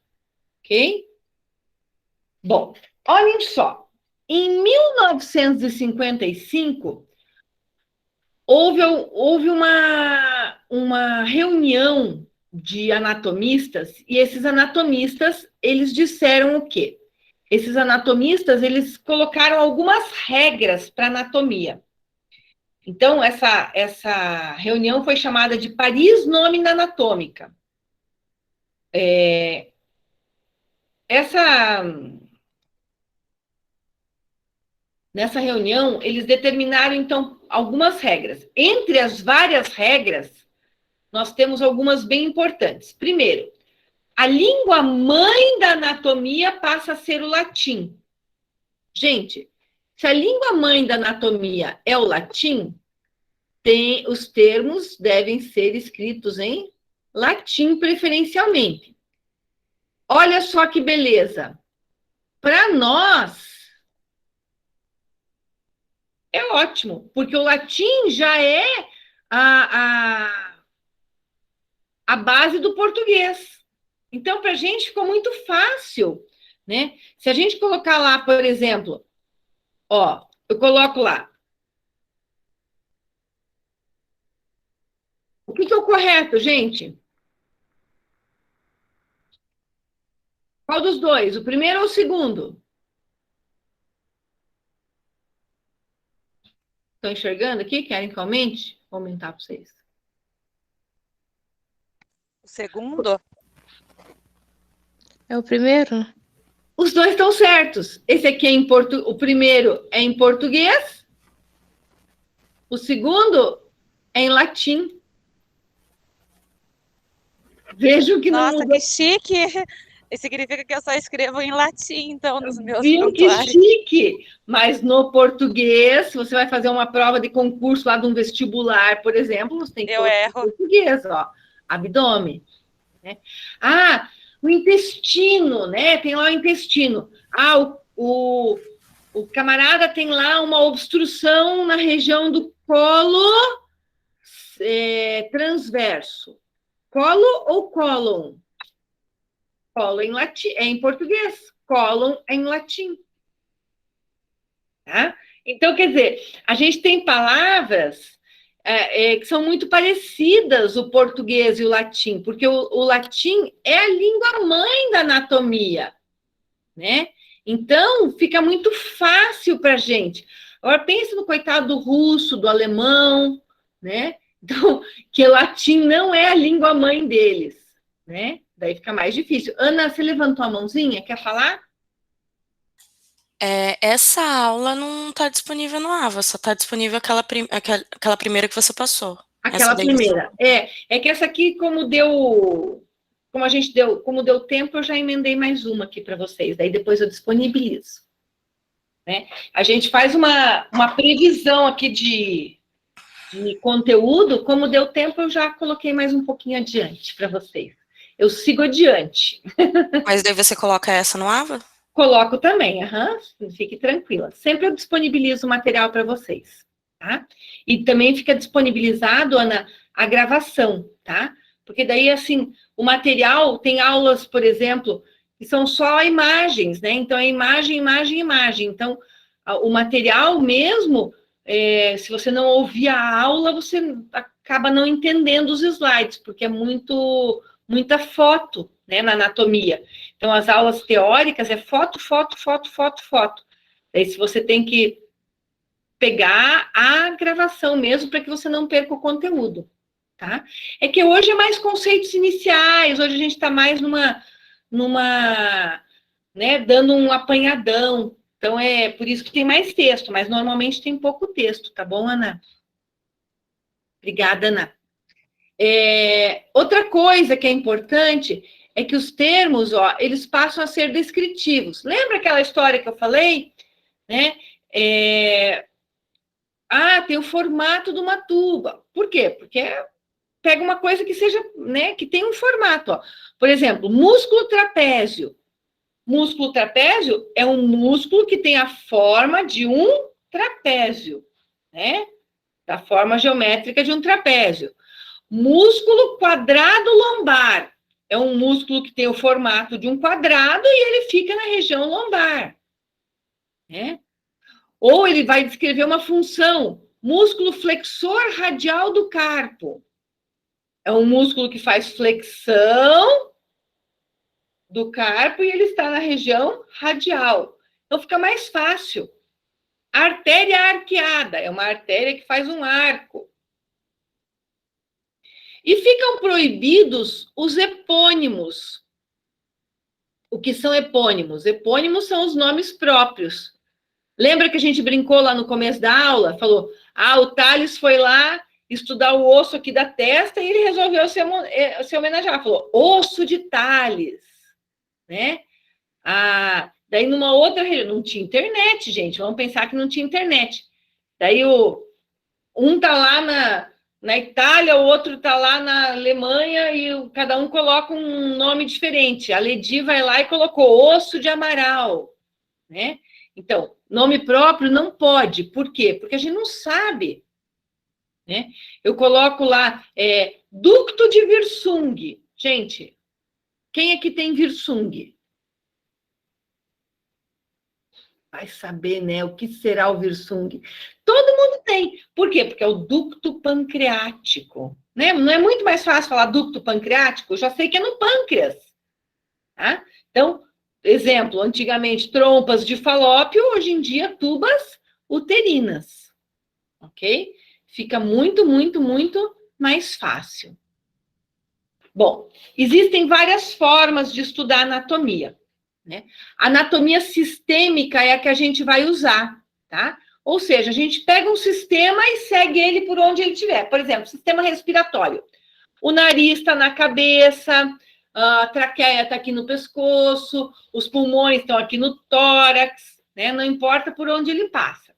ok? Bom, olhem só. Em 1955, houve uma reunião de anatomistas, e esses anatomistas, eles disseram o quê? Esses anatomistas, eles colocaram algumas regras para anatomia. Então, essa reunião foi chamada de Paris Nômina Anatômica. nessa reunião, eles determinaram, então, algumas regras. Entre as várias regras, nós temos algumas bem importantes. Primeiro, a língua mãe da anatomia passa a ser o latim. Gente, se a língua mãe da anatomia é o latim, os termos devem ser escritos em latim, preferencialmente. Olha só que beleza. Para nós, é ótimo, porque o latim já é a base do português. Então, para a gente ficou muito fácil, né? Se a gente colocar lá, por exemplo, ó, eu coloco lá. O que é o correto, gente? Qual dos dois? O primeiro ou o segundo? Estão enxergando aqui? Querem que aumente? Vou aumentar para vocês. O segundo? É o primeiro? Os dois estão certos. Esse aqui é o primeiro é em português, o segundo é em latim. Vejam que não Nossa, mudou. que chique! Isso significa que eu só escrevo em latim, então, nos meus Viu que prontuários. chique? Mas no português, se você vai fazer uma prova de concurso lá de um vestibular, por exemplo, você tem que Eu colocar em erro. português, ó, abdômen. Né? Ah, o intestino, né? Tem lá o intestino. Ah, o camarada tem lá uma obstrução na região do colo transverso. Colo ou cólon? Colo em latim, é em português. Cólon é em latim. Tá? Então, quer dizer, a gente tem palavras que são muito parecidas, o português e o latim, porque o latim é a língua mãe da anatomia, né? Então, fica muito fácil para a gente. Agora, pense no coitado do russo, do alemão, né? Então, que o latim não é a língua mãe deles, né? Daí fica mais difícil. Ana, você levantou a mãozinha? Quer falar? Essa aula não está disponível no AVA, só está disponível aquela primeira que você passou. Aquela primeira. É que essa aqui, como deu tempo, eu já emendei mais uma aqui para vocês. Daí depois eu disponibilizo. Né? A gente faz uma previsão aqui de conteúdo, como deu tempo, eu já coloquei mais um pouquinho adiante para vocês. Eu sigo adiante. Mas daí você coloca essa no AVA? Coloco também, fique tranquila. Sempre eu disponibilizo o material para vocês, tá? E também fica disponibilizado, Ana, a gravação, tá? Porque daí, assim, o material tem aulas, por exemplo, que são só imagens, né? Então, é imagem, imagem, imagem. Então, o material mesmo, se você não ouvir a aula, você acaba não entendendo os slides, porque é muita foto, né, na anatomia. Então, as aulas teóricas é foto, foto, foto, foto, foto. Daí, se você tem que pegar a gravação mesmo, para que você não perca o conteúdo, tá? É que hoje é mais conceitos iniciais, hoje a gente está mais né, dando um apanhadão. Então, é por isso que tem mais texto, mas normalmente tem pouco texto, tá bom, Ana? Obrigada, Ana. Outra coisa que é importante é que os termos, ó, eles passam a ser descritivos. Lembra aquela história que eu falei? Né? Tem o formato de uma tuba. Por quê? Porque pega uma coisa que seja, né, que tem um formato. Ó. Por exemplo, músculo trapézio. Músculo trapézio é um músculo que tem a forma de um trapézio, né? Da forma geométrica de um trapézio. Músculo quadrado lombar. É um músculo que tem o formato de um quadrado e ele fica na região lombar. Né? Ou ele vai descrever uma função. Músculo flexor radial do carpo. É um músculo que faz flexão do carpo e ele está na região radial. Então fica mais fácil. Artéria arqueada. É uma artéria que faz um arco. E ficam proibidos os epônimos. O que são epônimos? Epônimos são os nomes próprios. Lembra que a gente brincou lá no começo da aula? Falou, o Thales foi lá estudar o osso aqui da testa e ele resolveu se homenagear. Falou, osso de Thales, né? Daí, numa outra região, não tinha internet, gente, vamos pensar que não tinha internet. Daí, um tá lá na Itália, o outro tá lá na Alemanha e cada um coloca um nome diferente. A Ledi vai lá e colocou osso de Amaral, né? Então, nome próprio não pode. Por quê? Porque a gente não sabe, né? Eu coloco lá, ducto de Virsung. Gente, quem é que tem Virsung? Vai saber, né? O que será o Virsung? Todo mundo tem. Por quê? Porque é o ducto pancreático, né? Não é muito mais fácil falar ducto pancreático? Eu já sei que é no pâncreas, tá? Então, exemplo, antigamente trompas de falópio, hoje em dia tubas uterinas, ok? Fica muito, muito, muito mais fácil. Bom, existem várias formas de estudar anatomia, né? A anatomia sistêmica é a que a gente vai usar, tá? Ou seja, a gente pega um sistema e segue ele por onde ele estiver. Por exemplo, sistema respiratório. O nariz está na cabeça, a traqueia está aqui no pescoço, os pulmões estão aqui no tórax, né? Não importa por onde ele passa.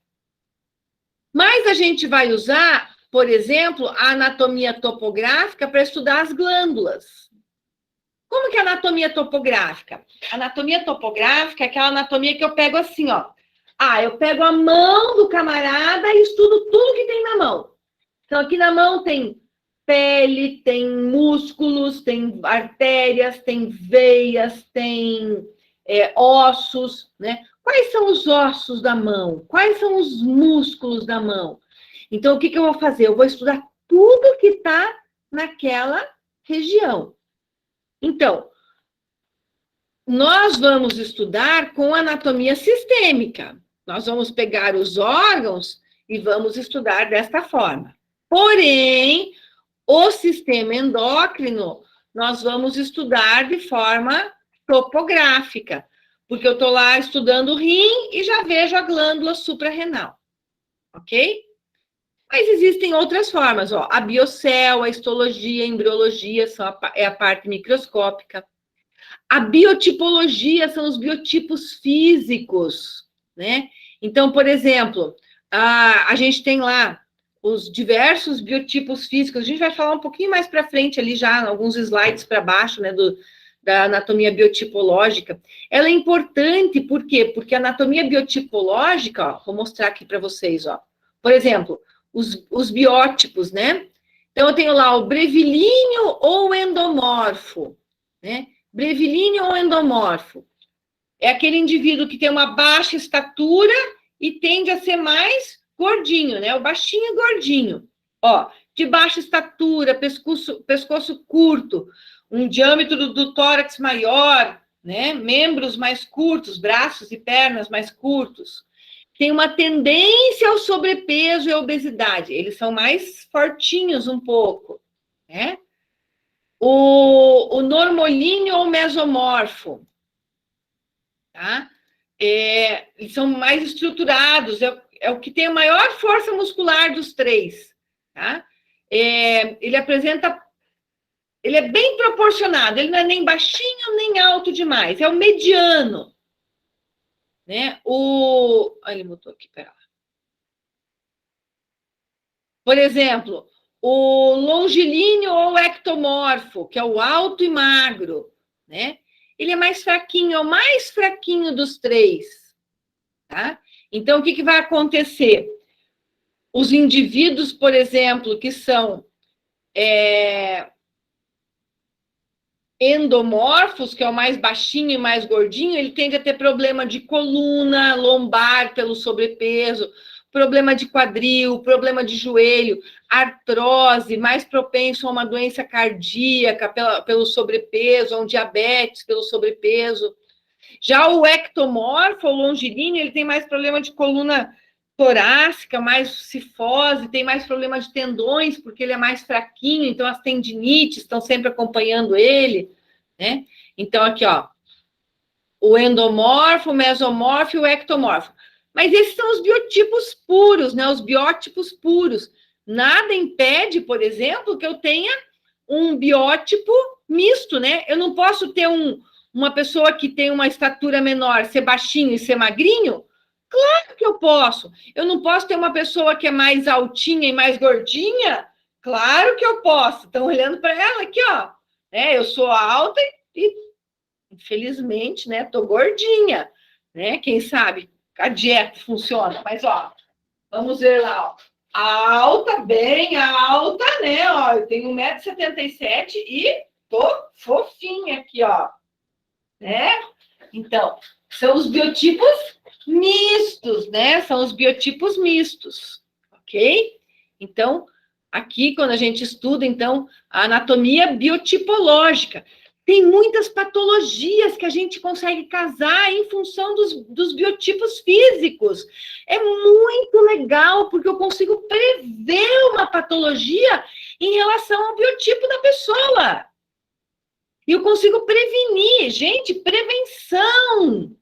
Mas a gente vai usar, por exemplo, a anatomia topográfica para estudar as glândulas. Como que é a anatomia topográfica? A anatomia topográfica é aquela anatomia que eu pego assim, ó. Eu pego a mão do camarada e estudo tudo que tem na mão. Então, aqui na mão tem pele, tem músculos, tem artérias, tem veias, tem ossos, né? Quais são os ossos da mão? Quais são os músculos da mão? Então, o que eu vou fazer? Eu vou estudar tudo que está naquela região. Então, nós vamos estudar com anatomia sistêmica. Nós vamos pegar os órgãos e vamos estudar desta forma. Porém, o sistema endócrino, nós vamos estudar de forma topográfica, porque eu estou lá estudando o rim e já vejo a glândula suprarrenal, ok? Mas existem outras formas, ó, a biocel, a histologia, a embriologia é a parte microscópica. A biotipologia são os biotipos físicos, né? Então, por exemplo, a gente tem lá os diversos biotipos físicos. A gente vai falar um pouquinho mais para frente ali já, alguns slides para baixo, né, da anatomia biotipológica. Ela é importante, por quê? Porque a anatomia biotipológica, ó, vou mostrar aqui para vocês, ó. Por exemplo, os biótipos, né? Então, eu tenho lá o brevilíneo ou endomorfo, né? Brevilíneo ou endomorfo? É aquele indivíduo que tem uma baixa estatura e tende a ser mais gordinho, né? O baixinho e gordinho. Ó, de baixa estatura, pescoço curto, um diâmetro do tórax maior, né? Membros mais curtos, braços e pernas mais curtos. Tem uma tendência ao sobrepeso e à obesidade. Eles são mais fortinhos um pouco, né? O normolíneo ou mesomorfo, tá? Eles são mais estruturados, é o que tem a maior força muscular dos três, tá? Ele é bem proporcionado, ele não é nem baixinho nem alto demais, é o mediano, né? Ele mudou aqui, pera lá. Por exemplo, o longilíneo ou ectomorfo, que é o alto e magro, né? Ele é mais fraquinho, é o mais fraquinho dos três, tá? Então, o que vai acontecer? Os indivíduos, por exemplo, que são endomorfos, que é o mais baixinho e mais gordinho, ele tende a ter problema de coluna, lombar pelo sobrepeso, problema de quadril, problema de joelho, artrose, mais propenso a uma doença cardíaca pelo sobrepeso, a um diabetes pelo sobrepeso. Já o ectomorfo, o longilíneo, ele tem mais problema de coluna torácica, mais cifose, tem mais problema de tendões, porque ele é mais fraquinho, então as tendinites estão sempre acompanhando ele, né? Então, aqui, ó, o endomorfo, o mesomorfo e o ectomorfo. Mas esses são os biotipos puros, né? Os biótipos puros. Nada impede, por exemplo, que eu tenha um biótipo misto, né? Eu não posso ter uma pessoa que tem uma estatura menor, ser baixinho e ser magrinho? Claro que eu posso. Eu não posso ter uma pessoa que é mais altinha e mais gordinha? Claro que eu posso. Estão olhando para ela aqui, ó. Eu sou alta e infelizmente, né, tô gordinha, né? Quem sabe a dieta funciona. Mas, ó, vamos ver lá, ó. Alta, bem alta, né? Ó, eu tenho 1,77 m e tô fofinha aqui, ó. Né? Então, são os biotipos mistos, né? São os biotipos mistos, ok? Então, aqui, quando a gente estuda, então, a anatomia biotipológica, tem muitas patologias que a gente consegue casar em função dos biotipos físicos. É muito legal, porque eu consigo prever uma patologia em relação ao biotipo da pessoa. E eu consigo prevenir. Gente, prevenção,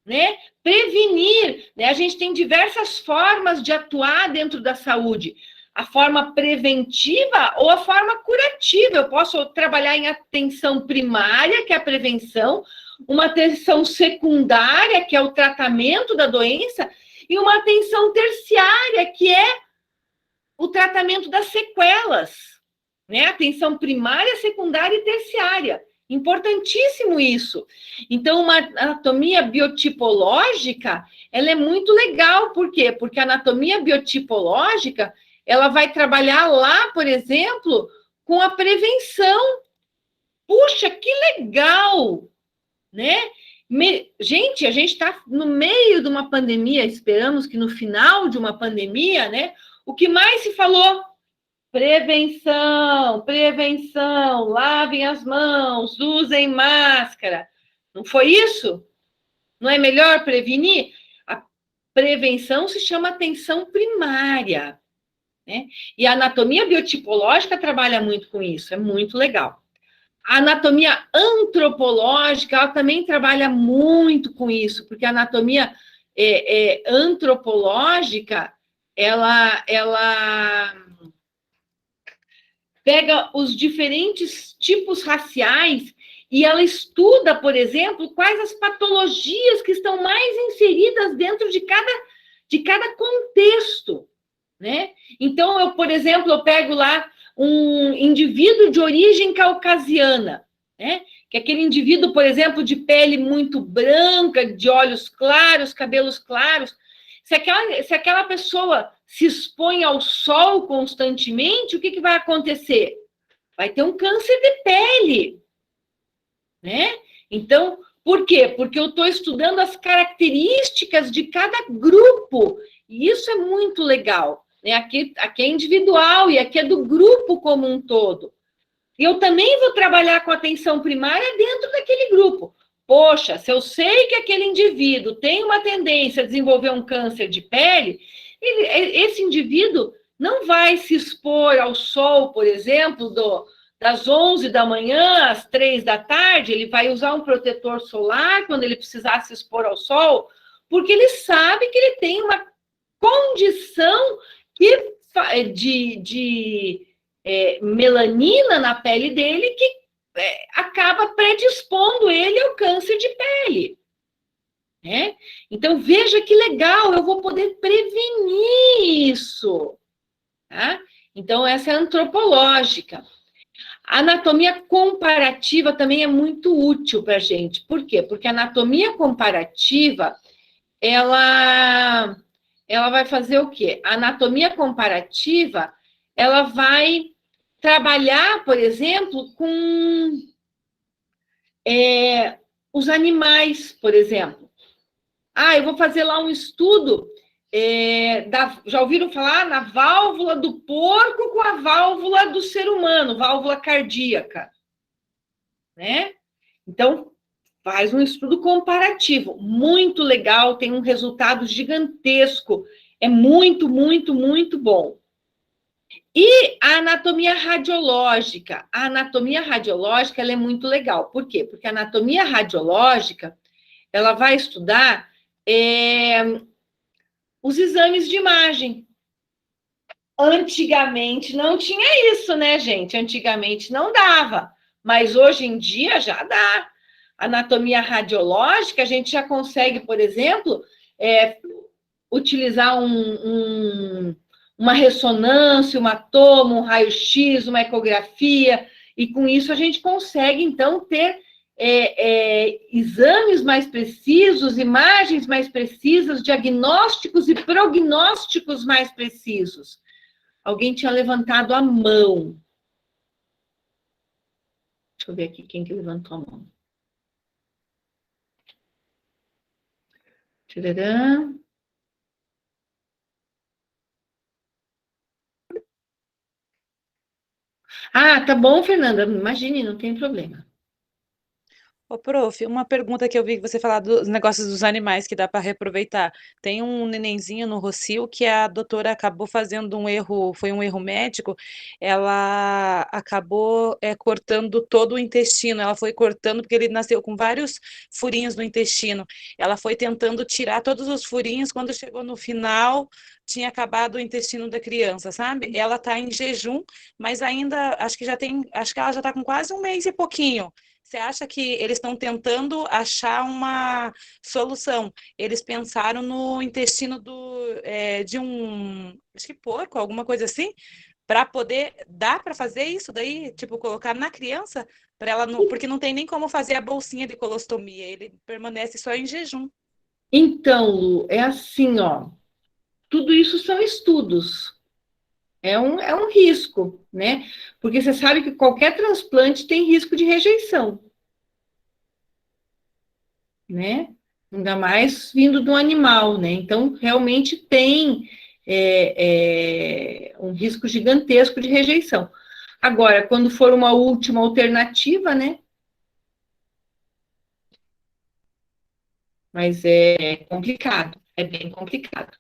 né? Prevenir, né? A gente tem diversas formas de atuar dentro da saúde. A forma preventiva ou a forma curativa. Eu posso trabalhar em atenção primária, que é a prevenção, uma atenção secundária, que é o tratamento da doença, e uma atenção terciária, que é o tratamento das sequelas, né? Atenção primária, secundária e terciária. Importantíssimo isso. Então, uma anatomia biotipológica, ela é muito legal. Por quê? Porque a anatomia biotipológica, ela vai trabalhar lá, por exemplo, com a prevenção. Puxa, que legal! Né? Gente, a gente está no meio de uma pandemia, esperamos que no final de uma pandemia, né? O que mais se falou? Prevenção, prevenção, lavem as mãos, usem máscara. Não foi isso? Não é melhor prevenir? A prevenção se chama atenção primária, né? E a anatomia biotipológica trabalha muito com isso, é muito legal. A anatomia antropológica, ela também trabalha muito com isso, porque a anatomia antropológica, ela pega os diferentes tipos raciais e ela estuda, por exemplo, quais as patologias que estão mais inseridas dentro de cada contexto, né? Então, por exemplo, eu pego lá um indivíduo de origem caucasiana, né? Que é aquele indivíduo, por exemplo, de pele muito branca, de olhos claros, cabelos claros. Se aquela pessoa se expõe ao sol constantemente, o que vai acontecer? Vai ter um câncer de pele, né? Então, por quê? Porque eu estou estudando as características de cada grupo, e isso é muito legal, né? Aqui é individual, e aqui é do grupo como um todo. E eu também vou trabalhar com atenção primária dentro daquele grupo. Poxa, se eu sei que aquele indivíduo tem uma tendência a desenvolver um câncer de pele, esse indivíduo não vai se expor ao sol, por exemplo, das 11 da manhã às 3 da tarde, ele vai usar um protetor solar quando ele precisar se expor ao sol, porque ele sabe que ele tem uma condição de melanina na pele dele que acaba predispondo ele ao câncer de pele. Né? Então, veja que legal, eu vou poder prevenir isso. Tá? Então, essa é a antropológica. A anatomia comparativa também é muito útil para a gente. Por quê? Porque a anatomia comparativa, ela vai fazer o quê? A anatomia comparativa, ela vai trabalhar, por exemplo, com os animais, por exemplo. Eu vou fazer lá um estudo, já ouviram falar na válvula do porco com a válvula do ser humano, válvula cardíaca, né? Então, faz um estudo comparativo, muito legal, tem um resultado gigantesco, é muito, muito, muito bom. E a anatomia radiológica? A anatomia radiológica ela é muito legal. Por quê? Porque a anatomia radiológica, ela vai estudar os exames de imagem. Antigamente não tinha isso, né, gente? Antigamente não dava, mas hoje em dia já dá. Anatomia radiológica, a gente já consegue, por exemplo, utilizar uma ressonância, uma toma, um raio-x, uma ecografia, e com isso a gente consegue, então, ter exames mais precisos, imagens mais precisas, diagnósticos e prognósticos mais precisos. Alguém tinha levantado a mão. Deixa eu ver aqui quem que levantou a mão. Tcharam. Ah, tá bom, Fernanda. Imagine, não tem problema. Ô, prof, uma pergunta que eu vi que você falar dos negócios dos animais que dá para reaproveitar. Tem um nenenzinho no Rocio que a doutora acabou fazendo um erro, foi um erro médico, ela acabou cortando todo o intestino, ela foi cortando porque ele nasceu com vários furinhos no intestino. Ela foi tentando tirar todos os furinhos, quando chegou no final, tinha acabado o intestino da criança, sabe? Ela está em jejum, mas ainda, acho que ela já está com quase um mês e pouquinho. Você acha que eles estão tentando achar uma solução? Eles pensaram no intestino de acho que porco, alguma coisa assim, para poder, dá para fazer isso daí, tipo, colocar na criança, para ela não, porque não tem nem como fazer a bolsinha de colostomia, ele permanece só em jejum. Então, Lu, é assim, ó. Tudo isso são estudos. É um risco, né? Porque você sabe que qualquer transplante tem risco de rejeição, né? Ainda mais vindo do animal, né? Então, realmente tem um risco gigantesco de rejeição. Agora, quando for uma última alternativa, né? Mas é complicado, é bem complicado.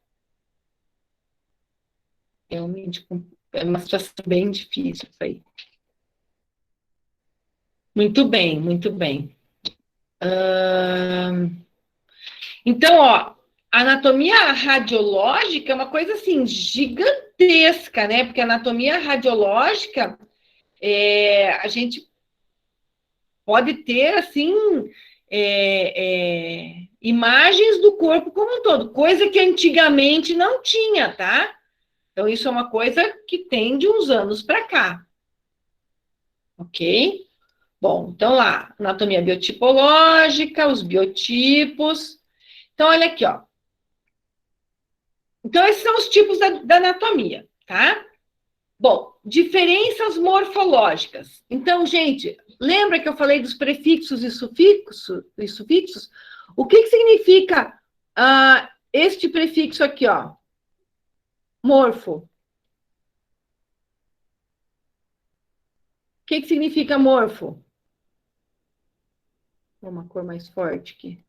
Realmente é uma situação bem difícil isso aí. Muito bem, muito bem. Então, ó, a anatomia radiológica é uma coisa assim gigantesca, né? Porque a anatomia radiológica a gente pode ter assim imagens do corpo como um todo, coisa que antigamente não tinha, tá? Então, isso é uma coisa que tem de uns anos para cá. Ok? Bom, então lá, anatomia biotipológica, os biotipos. Então, olha aqui, ó. Então, esses são os tipos da anatomia, tá? Bom, diferenças morfológicas. Então, gente, lembra que eu falei dos prefixos e sufixos? O que significa este prefixo aqui, ó? Morfo. O que significa morfo? Uma cor mais forte aqui.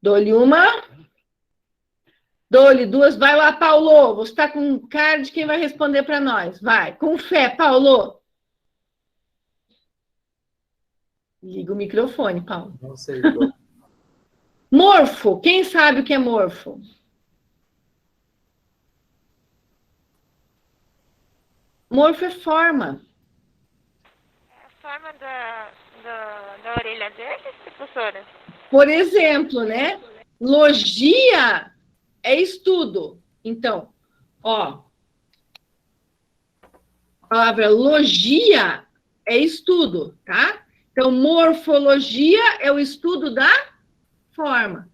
Dou-lhe uma. Dou-lhe duas. Vai lá, Paulo. Você está com cara de quem vai responder para nós. Vai. Com fé, Paulo. Liga o microfone, Paulo. Não sei. Morfo. Quem sabe o que é morfo? Morfo é forma. É a forma da orelha dele, professora? Por exemplo, né? Logia é estudo. Então, ó, a palavra logia é estudo, tá? Então, morfologia é o estudo da forma.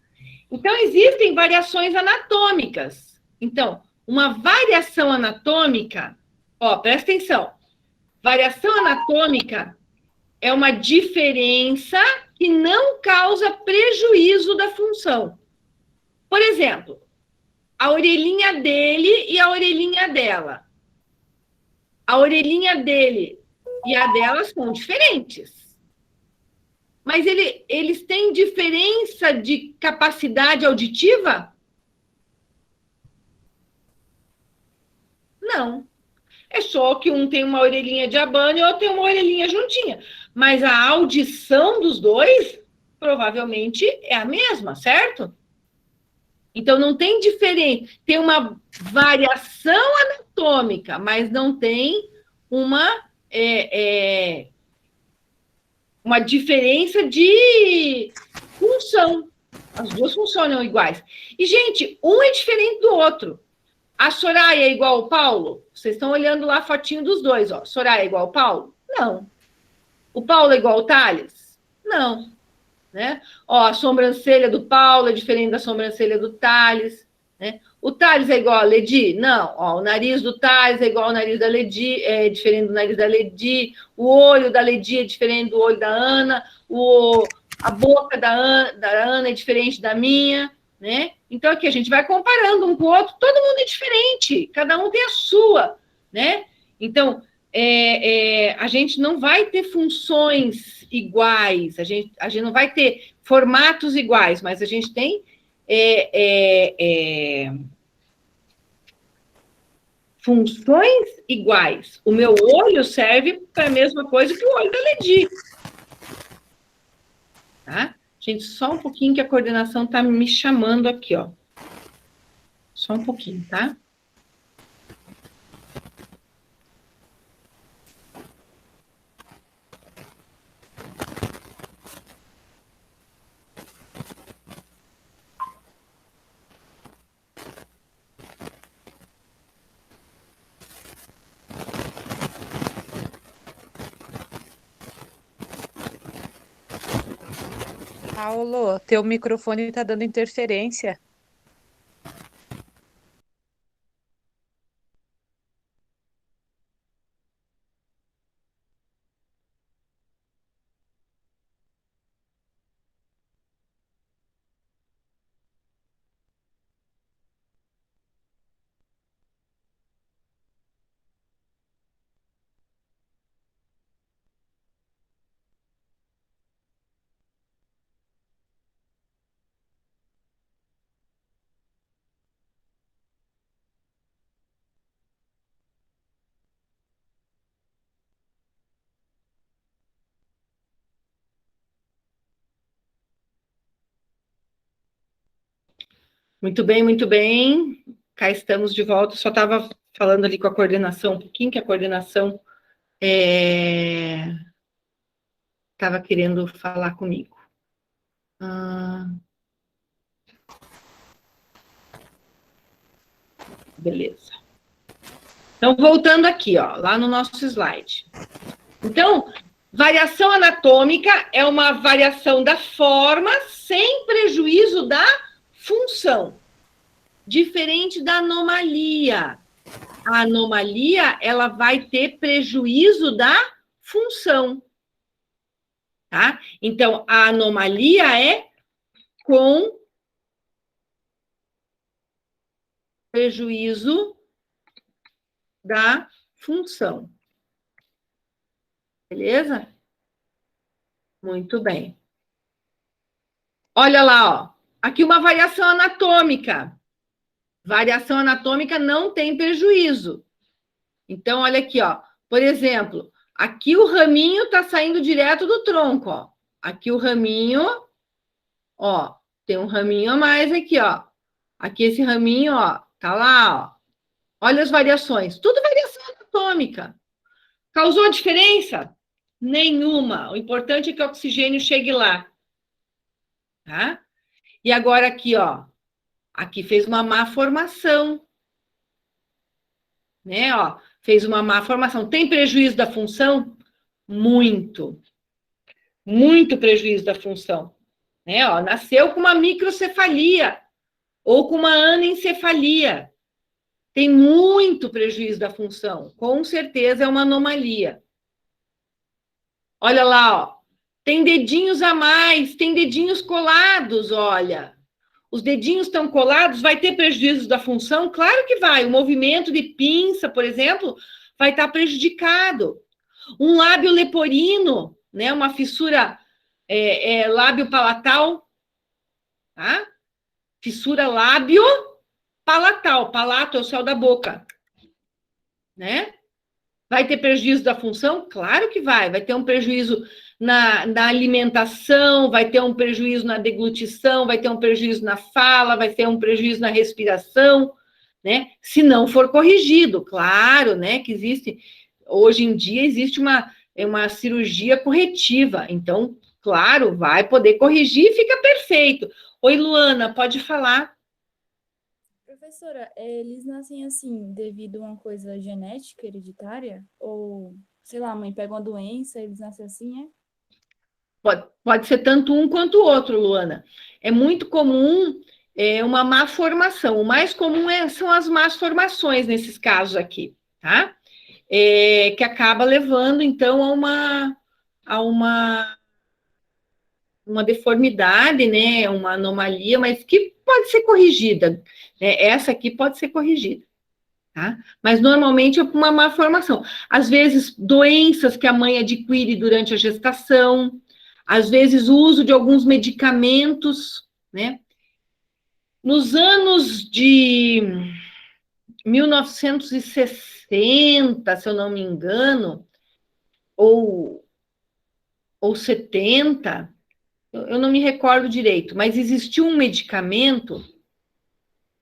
Então, existem variações anatômicas. Então, uma variação anatômica, ó, presta atenção. Variação anatômica é uma diferença que não causa prejuízo da função. Por exemplo, a orelhinha dele e a orelhinha dela. A orelhinha dele e a dela são diferentes. Mas eles têm diferença de capacidade auditiva? Não. É só que um tem uma orelhinha de abano e outro tem uma orelhinha juntinha. Mas a audição dos dois provavelmente é a mesma, certo? Então não tem diferença. Tem uma variação anatômica, mas não tem uma uma diferença de função. As duas funcionam iguais. E, gente, um é diferente do outro. A Soraya é igual ao Paulo? Vocês estão olhando lá a fotinho dos dois, ó. Soraya é igual ao Paulo? Não. O Paulo é igual ao Thales? Não. Né? Ó, a sobrancelha do Paulo é diferente da sobrancelha do Thales. Né? O Thales é igual a Ledi? Não. Ó, o nariz do Thales é igual ao nariz da Ledi, é diferente do nariz da Ledi. O olho da Ledi é diferente do olho da Ana. A boca da Ana é diferente da minha. Né? Então, aqui a gente vai comparando um com o outro, todo mundo é diferente, cada um tem a sua, né? Então, a gente não vai ter funções iguais, a gente não vai ter formatos iguais, mas a gente tem funções iguais. O meu olho serve para a mesma coisa que o olho da Ledi. Tá? Gente, só um pouquinho que a coordenação está me chamando aqui, ó. Só um pouquinho, tá? Paulo, teu microfone tá dando interferência. Muito bem, muito bem. Cá estamos de volta. Só estava falando ali com a coordenação, um pouquinho que a coordenação estava querendo falar comigo. Beleza. Então, voltando aqui, ó, lá no nosso slide. Então, variação anatômica é uma variação da forma sem prejuízo da função. Diferente da anomalia. A anomalia, ela vai ter prejuízo da função. Tá? Então, a anomalia é com prejuízo da função. Beleza? Muito bem. Olha lá, ó. Aqui uma variação anatômica. Variação anatômica não tem prejuízo. Então, olha aqui, ó. Por exemplo, aqui o raminho está saindo direto do tronco, ó. Aqui o raminho, ó. Tem um raminho a mais aqui, ó. Aqui esse raminho, ó. Tá lá, ó. Olha as variações. Tudo variação anatômica. Causou diferença? Nenhuma. O importante é que o oxigênio chegue lá. Tá? E agora aqui, ó. Aqui fez uma má formação. Né, ó. Fez uma má formação. Tem prejuízo da função? Muito. Muito prejuízo da função. Né, ó. Nasceu com uma microcefalia ou com uma anencefalia. Tem muito prejuízo da função. Com certeza é uma anomalia. Olha lá, ó. Tem dedinhos a mais, tem dedinhos colados, olha. Os dedinhos estão colados, vai ter prejuízo da função? Claro que vai. O movimento de pinça, por exemplo, vai estar prejudicado. Um lábio leporino, né? Uma fissura lábio palatal, tá? Fissura lábio palatal. Palato é o céu da boca, né? Vai ter prejuízo da função? Claro que vai. Vai ter um prejuízo na alimentação, vai ter um prejuízo na deglutição, vai ter um prejuízo na fala, vai ter um prejuízo na respiração, né? Se não for corrigido, claro, né? Que existe, hoje em dia, existe uma cirurgia corretiva. Então, claro, vai poder corrigir e fica perfeito. Oi, Luana, pode falar. Professora, eles nascem assim devido a uma coisa genética, hereditária? Ou, sei lá, a mãe pega uma doença, eles nascem assim, é? Pode ser tanto um quanto o outro, Luana. É muito comum uma má formação. O mais comum são as más formações nesses casos aqui, tá? Que acaba levando, então, a uma deformidade, né? Uma anomalia, mas que pode ser corrigida, né? Essa aqui pode ser corrigida. Tá? Mas normalmente é uma má formação. Às vezes, doenças que a mãe adquire durante a gestação, às vezes o uso de alguns medicamentos, né? Nos anos de 1960, se eu não me engano, ou 70, eu não me recordo direito, mas existiu um medicamento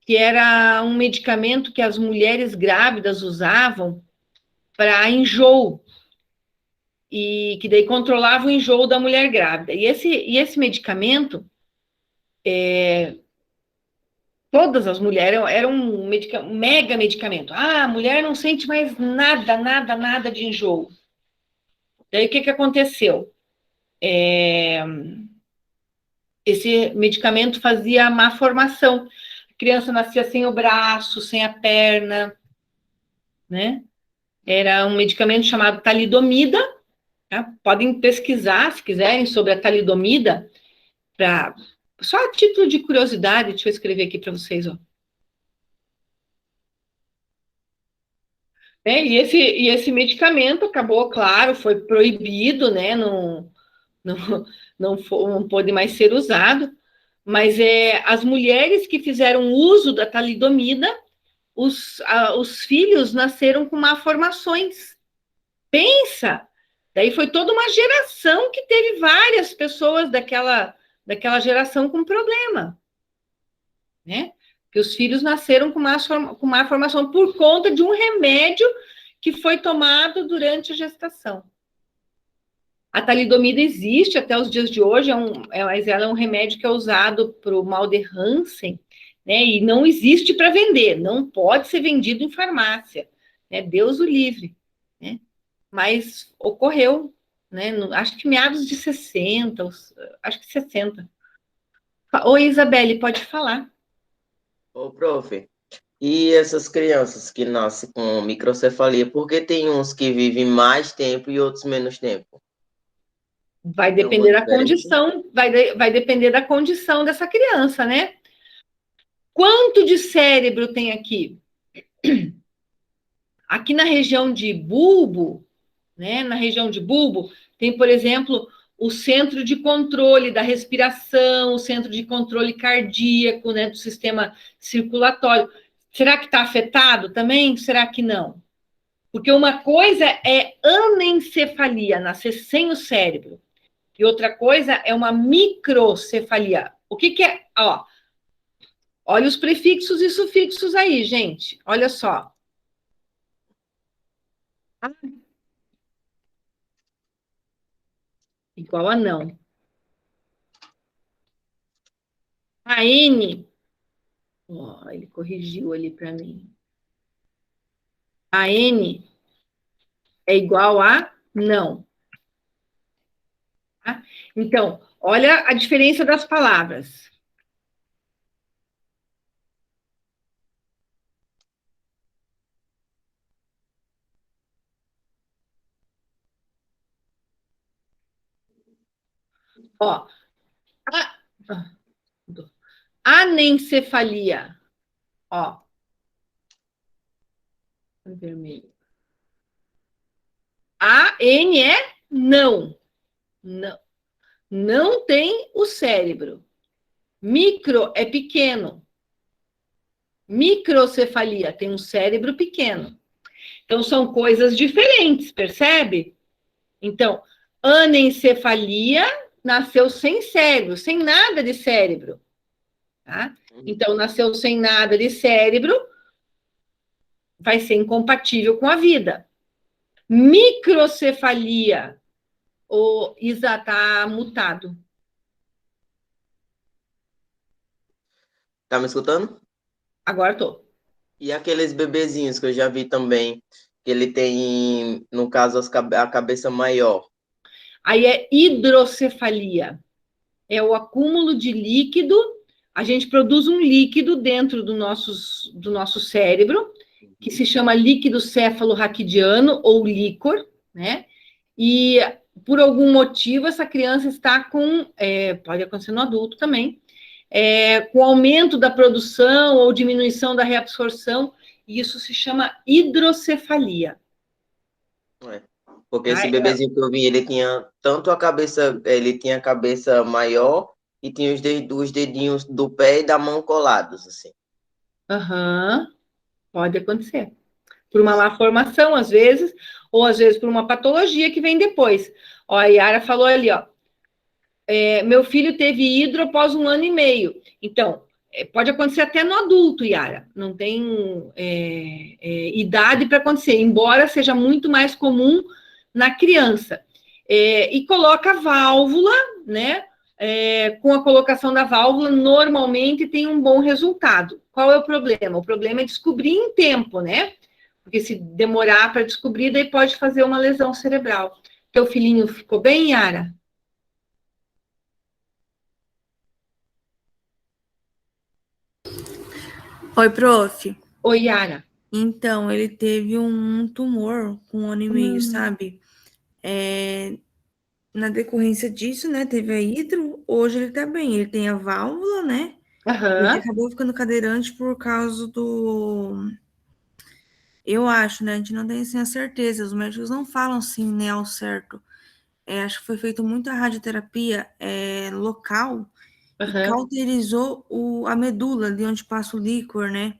que era um medicamento que as mulheres grávidas usavam para enjoo, e que daí controlava o enjoo da mulher grávida. E esse medicamento, todas as mulheres, era um mega medicamento. Ah, a mulher não sente mais nada de enjoo. Daí o que aconteceu? Esse medicamento fazia má formação. A criança nascia sem o braço, sem a perna, né? Era um medicamento chamado talidomida. Tá? Podem pesquisar, se quiserem, sobre a talidomida, só a título de curiosidade, deixa eu escrever aqui para vocês, ó. E esse medicamento acabou, claro, foi proibido, né? Não pôde mais ser usado, mas as mulheres que fizeram uso da talidomida, os filhos nasceram com malformações. Pensa! Daí foi toda uma geração que teve várias pessoas daquela geração com problema, né? Que os filhos nasceram com má formação por conta de um remédio que foi tomado durante a gestação. A talidomida existe até os dias de hoje, mas ela é um remédio que é usado para o mal de Hansen, né? E não existe para vender, não pode ser vendido em farmácia, né? Deus o livre, né? Mas ocorreu, né? Acho que meados de 60, acho que 60. Oi, Isabelle, pode falar. Ô, prof, e essas crianças que nascem com microcefalia, por que tem uns que vivem mais tempo e outros menos tempo? Vai depender da condição, vai depender da condição dessa criança, né? Quanto de cérebro tem aqui? Aqui na região de bulbo, né? Na região de bulbo, tem, por exemplo, o centro de controle da respiração, o centro de controle cardíaco, né? Do sistema circulatório. Será que está afetado também? Será que não? Porque uma coisa é anencefalia, nascer sem o cérebro. E outra coisa é uma microcefalia. O que é? Ó, olha os prefixos e sufixos aí, gente. Olha só. Igual a não. A N, ó, ele corrigiu ali para mim. A N é igual a não. Tá? Então, olha a diferença das palavras. Ó, anencefalia, ó, vermelho. A N é não. Não. Não tem o cérebro. Micro é pequeno. Microcefalia tem um cérebro pequeno. Então, são coisas diferentes, percebe? Então, anencefalia nasceu sem cérebro, sem nada de cérebro. Tá? Então, nasceu sem nada de cérebro, vai ser incompatível com a vida. Microcefalia, o Isa está mutado. Tá me escutando? Agora estou. E aqueles bebezinhos que eu já vi também, que ele tem, no caso, a cabeça maior. Aí é hidrocefalia. É o acúmulo de líquido. A gente produz um líquido dentro do nosso cérebro, que se chama líquido céfalo-raquidiano, ou líquor, né? E, por algum motivo, essa criança está com... pode acontecer no adulto também, com aumento da produção ou diminuição da reabsorção, e isso se chama hidrocefalia. Porque esse bebezinho que eu vi, ele tinha tanto a cabeça, ele tinha a cabeça maior e tinha os dedinhos do pé e da mão colados, assim. Aham, pode acontecer. Por uma má formação, às vezes, ou às vezes por uma patologia que vem depois. Ó, a Yara falou ali, ó, meu filho teve hidro após 1 ano e meio. Então, pode acontecer até no adulto, Yara. Não tem idade para acontecer, embora seja muito mais comum na criança. E coloca a válvula, né? Com a colocação da válvula, normalmente tem um bom resultado. Qual é o problema? O problema é descobrir em tempo, né? Porque se demorar para descobrir, daí pode fazer uma lesão cerebral. Teu filhinho ficou bem, Yara? Oi, prof. Oi, Yara. Então, ele teve um tumor com 1 ano e meio, sabe? Na decorrência disso, né, teve a hidro, hoje ele tá bem, ele tem a válvula, né? Ele acabou ficando cadeirante por causa do... Eu acho, né, a gente não tem assim a certeza, os médicos não falam assim, né, ao certo. Acho que foi feita muita radioterapia local e cauterizou a medula de onde passa o líquor, né?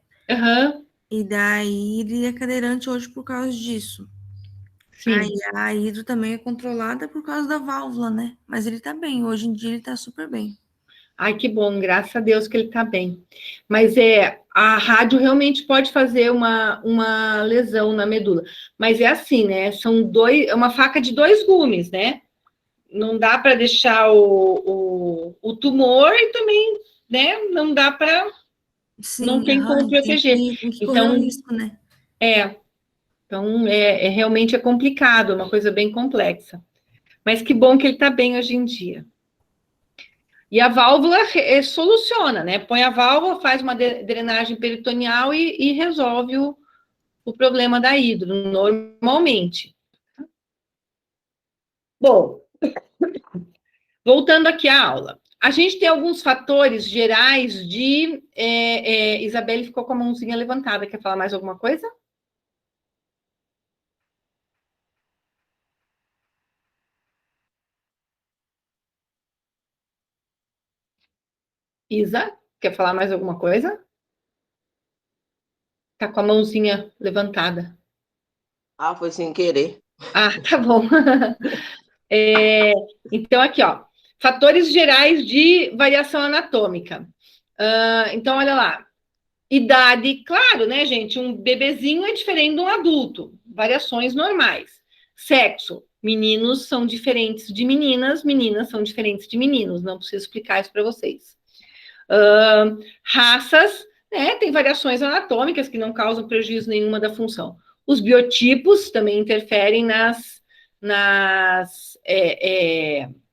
E daí ele é cadeirante hoje por causa disso. Aí a hidro também é controlada por causa da válvula, né? Mas ele tá bem, hoje em dia ele tá super bem. Ai, que bom, graças a Deus que ele tá bem. Mas a rádio realmente pode fazer uma lesão na medula. Mas é assim, né? É uma faca de 2 gumes, né? Não dá para deixar o tumor e também, né? Não dá para... Não tem como proteger. Tem que correr o risco, né? Então, realmente é complicado, é uma coisa bem complexa. Mas que bom que ele está bem hoje em dia. E a válvula soluciona, né? Põe a válvula, faz uma drenagem peritoneal e resolve o problema da hidro, normalmente. Bom, voltando aqui à aula. A gente tem alguns fatores gerais de... Isabelle ficou com a mãozinha levantada. Quer falar mais alguma coisa? Isa, quer falar mais alguma coisa? Tá com a mãozinha levantada. Ah, foi sem querer. Ah, tá bom. Então, aqui, ó. Fatores gerais de variação anatômica. Então, olha lá. Idade, claro, né, gente? Um bebezinho é diferente de um adulto. Variações normais. Sexo. Meninos são diferentes de meninas, meninas são diferentes de meninos. Não preciso explicar isso para vocês. Raças, né? Tem variações anatômicas que não causam prejuízo nenhuma da função. Os biotipos também interferem nas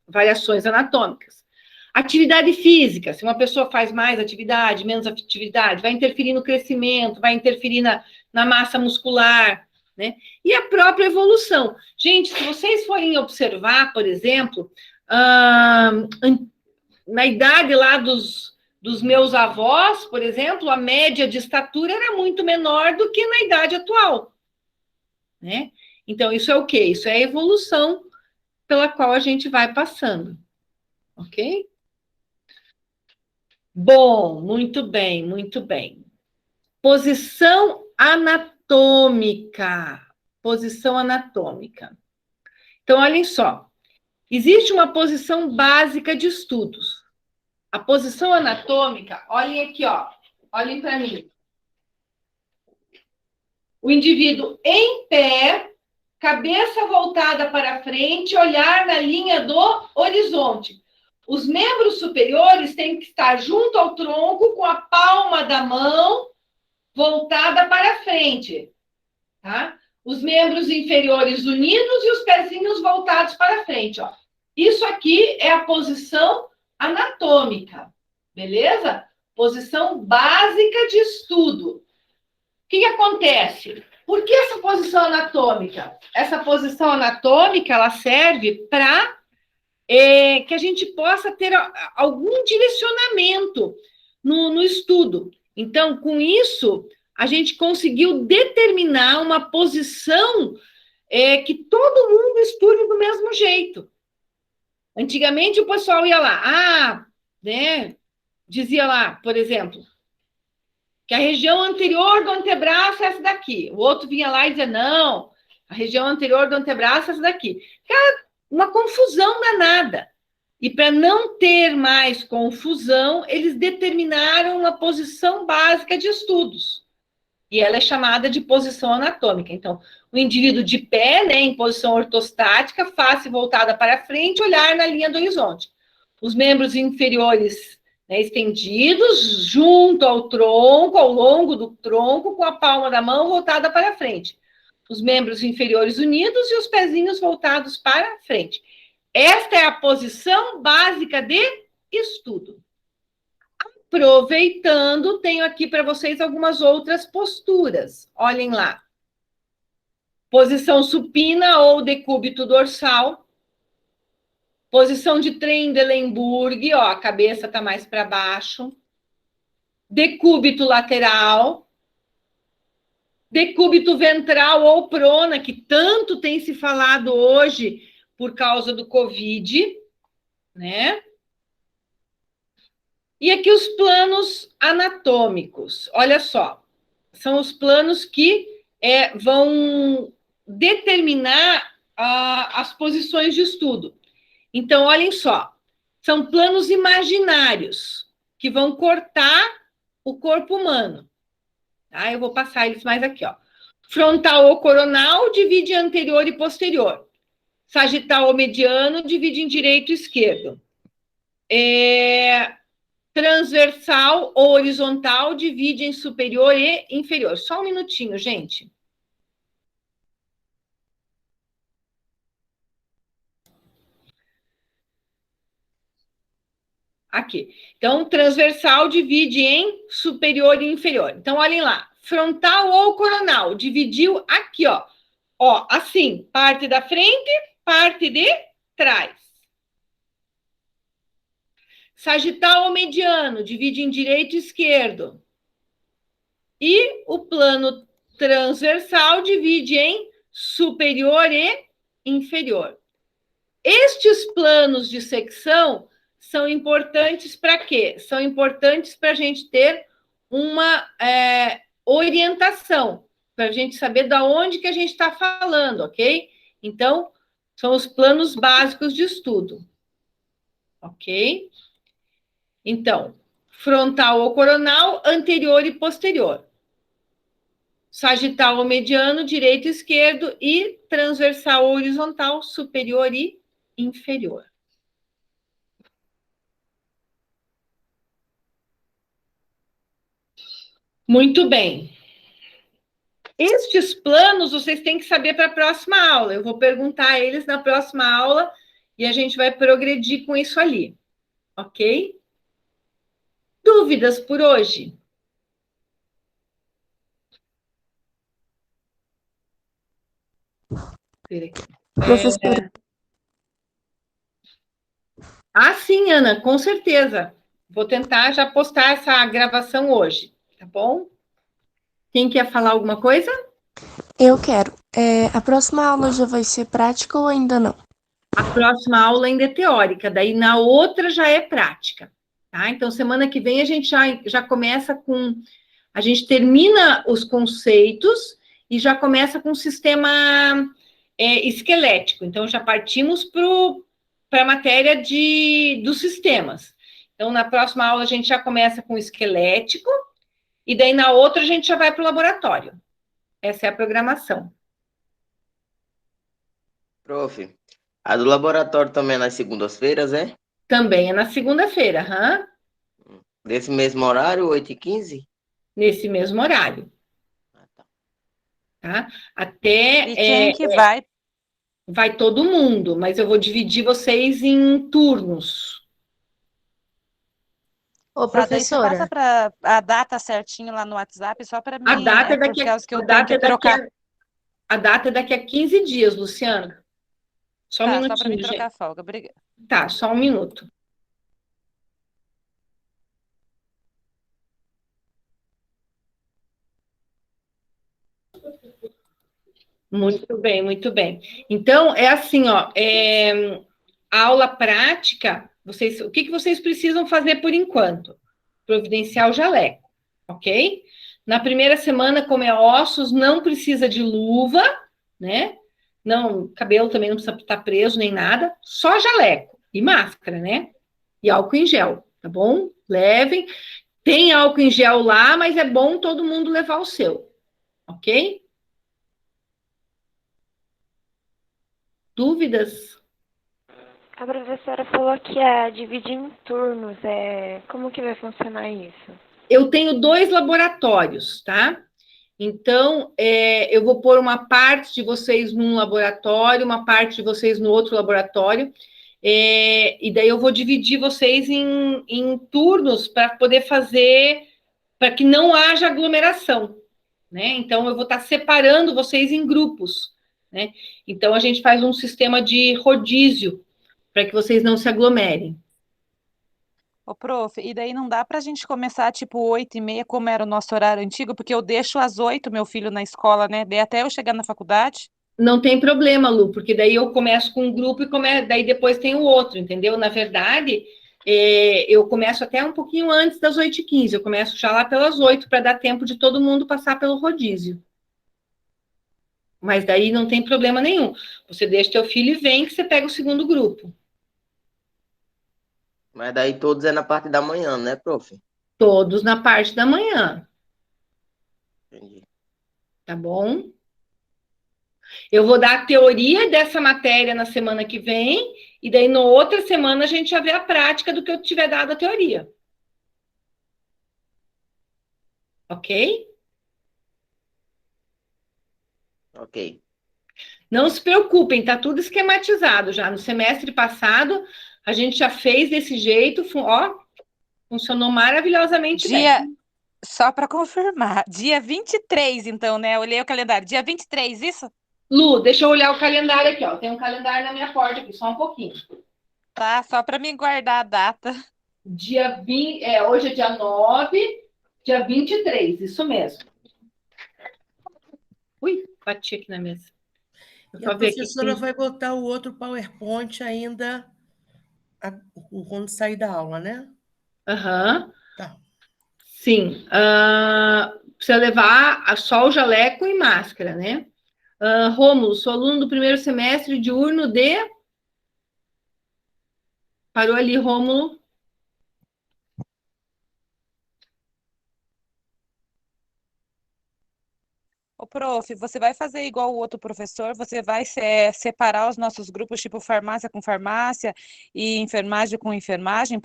variações anatômicas. Atividade física, se uma pessoa faz mais atividade, menos atividade, vai interferir no crescimento, vai interferir na massa muscular, né? E a própria evolução. Gente, se vocês forem observar, por exemplo, na idade lá dos meus avós, por exemplo, a média de estatura era muito menor do que na idade atual, né? Então, isso é o quê? Isso é a evolução pela qual a gente vai passando, ok? Bom, muito bem, muito bem. Posição anatômica. posição anatômica. Então, olhem só. Existe uma posição básica de estudos. A posição anatômica, olhem aqui, ó. Olhem para mim. O indivíduo em pé, cabeça voltada para frente, olhar na linha do horizonte. Os membros superiores têm que estar junto ao tronco, com a palma da mão voltada para frente, tá? Os membros inferiores unidos e os pezinhos voltados para frente, ó. Isso aqui é a posição anatômica, beleza? Posição básica de estudo. O que acontece? Por que essa posição anatômica? Essa posição anatômica, ela serve para que a gente possa ter algum direcionamento no estudo. Então, com isso, a gente conseguiu determinar uma posição que todo mundo estude do mesmo jeito. Antigamente, o pessoal ia lá, né, dizia lá, por exemplo, que a região anterior do antebraço é essa daqui. O outro vinha lá e dizia, não, a região anterior do antebraço é essa daqui. Cara, uma confusão danada. E para não ter mais confusão, eles determinaram uma posição básica de estudos. E ela é chamada de posição anatômica. Então, o indivíduo de pé, né, em posição ortostática, face voltada para frente, olhar na linha do horizonte. Os membros inferiores, né, estendidos, junto ao tronco, ao longo do tronco, com a palma da mão voltada para frente. Os membros inferiores unidos e os pezinhos voltados para frente. Esta é a posição básica de estudo. Aproveitando, tenho aqui para vocês algumas outras posturas. Olhem lá. Posição supina ou decúbito dorsal. Posição de Trendelenburg, ó, a cabeça está mais para baixo. Decúbito lateral. Decúbito ventral ou prona, que tanto tem se falado hoje por causa do Covid, né? E aqui os planos anatômicos. Olha só, são os planos que vão determinar as posições de estudo. Então, olhem só, são planos imaginários que vão cortar o corpo humano. Tá? Eu vou passar eles mais aqui, ó. Frontal ou coronal divide anterior e posterior. Sagital ou mediano divide em direito e esquerdo. Transversal ou horizontal divide em superior e inferior. Só um minutinho, gente. Aqui. Então, transversal divide em superior e inferior. Então, olhem lá. Frontal ou coronal dividiu aqui, ó. Ó, assim, parte da frente, parte de trás. Sagital ou mediano divide em direito e esquerdo. E o plano transversal divide em superior e inferior. Estes planos de secção são importantes para quê? São importantes para a gente ter uma orientação, para a gente saber de onde que a gente está falando, ok? Então, são os planos básicos de estudo, ok? Então, frontal ou coronal, anterior e posterior. Sagital ou mediano, direito e esquerdo, e transversal ou horizontal, superior e inferior. Muito bem. Estes planos vocês têm que saber para a próxima aula. Eu vou perguntar eles na próxima aula e a gente vai progredir com isso ali. Ok? Dúvidas por hoje? Professora. Sim, Ana, com certeza. Vou tentar já postar essa gravação hoje, tá bom? Quem quer falar alguma coisa? Eu quero. A próxima aula já vai ser prática ou ainda não? A próxima aula ainda é teórica, daí na outra já é prática, tá? Então, semana que vem a gente já começa com... A gente termina os conceitos e já começa com o sistema esquelético. Então, já partimos para a matéria dos sistemas. Então, na próxima aula, a gente já começa com o esquelético, e daí na outra a gente já vai para o laboratório. Essa é a programação. Prof, a do laboratório também é nas segundas-feiras, é? Também é na segunda-feira, Nesse mesmo horário, 8h15? nesse mesmo horário. Tá? Até E quem que vai? vai todo mundo, mas eu vou dividir vocês em turnos. Ô, Tá, daí você passa professora, para a data certinho lá no WhatsApp, só para A mim, data é por daqui causa que eu a tenho data que é daqui trocar. a data é daqui a 15 dias, Luciano. Só um Tá, só para mim minutinho, trocar gente. a folga. Obrigada. Tá, só um minuto. Muito bem, muito bem. Então, é assim, ó, a aula prática, o que vocês precisam fazer por enquanto? Providenciar o jaleco, ok? Na primeira semana, como é ossos, não precisa de luva, né? Não, cabelo também não precisa estar preso nem nada, só jaleco e máscara, né? E álcool em gel, tá bom? Levem. Tem álcool em gel lá, mas é bom todo mundo levar o seu, ok? Dúvidas? A professora falou que ia dividir em turnos. Como que vai funcionar isso? Eu tenho 2 laboratórios, tá? Então, eu vou pôr uma parte de vocês num laboratório, uma parte de vocês no outro laboratório, e daí eu vou dividir vocês em turnos para poder fazer, para que não haja aglomeração, né? Então, eu vou estar separando vocês em grupos, né? Então, a gente faz um sistema de rodízio, para que vocês não se aglomerem. Ô, prof, e daí não dá para a gente começar tipo 8h30, como era o nosso horário antigo, porque eu deixo às 8 meu filho na escola, né? Daí até eu chegar na faculdade. Não tem problema, Lu, porque daí eu começo com um grupo e daí depois tem o outro, entendeu? Na verdade, eu começo até um pouquinho antes das 8h15, eu começo já lá pelas 8 para dar tempo de todo mundo passar pelo rodízio. Mas daí não tem problema nenhum. Você deixa teu filho e vem que você pega o segundo grupo. Mas daí todos é na parte da manhã, né, prof? Todos na parte da manhã, Entendi. tá bom? Eu vou dar a teoria dessa matéria na semana que vem, e daí na outra semana a gente já vê a prática do que eu tiver dado a teoria. Ok? Ok. Não se preocupem, tá tudo esquematizado já. No semestre passado, a gente já fez desse jeito, funcionou maravilhosamente bem. Só para confirmar, dia 23, então, né? Eu olhei o calendário. Dia 23, isso? Lu, deixa eu olhar o calendário aqui, ó. Tem um calendário na minha porta aqui, só um pouquinho. Tá, só para mim guardar a data. Hoje é dia 9, dia 23, isso mesmo. Ui, bati aqui na mesa. E a professora vai botar o outro PowerPoint ainda quando sair da aula, né? Aham. Tá. Sim. Precisa levar só o jaleco e máscara, né? Rômulo, sou aluno do primeiro semestre diurno de... Parou ali, Rômulo. Ô, prof, você vai fazer igual o outro professor? Você vai separar os nossos grupos, tipo farmácia com farmácia e enfermagem com enfermagem,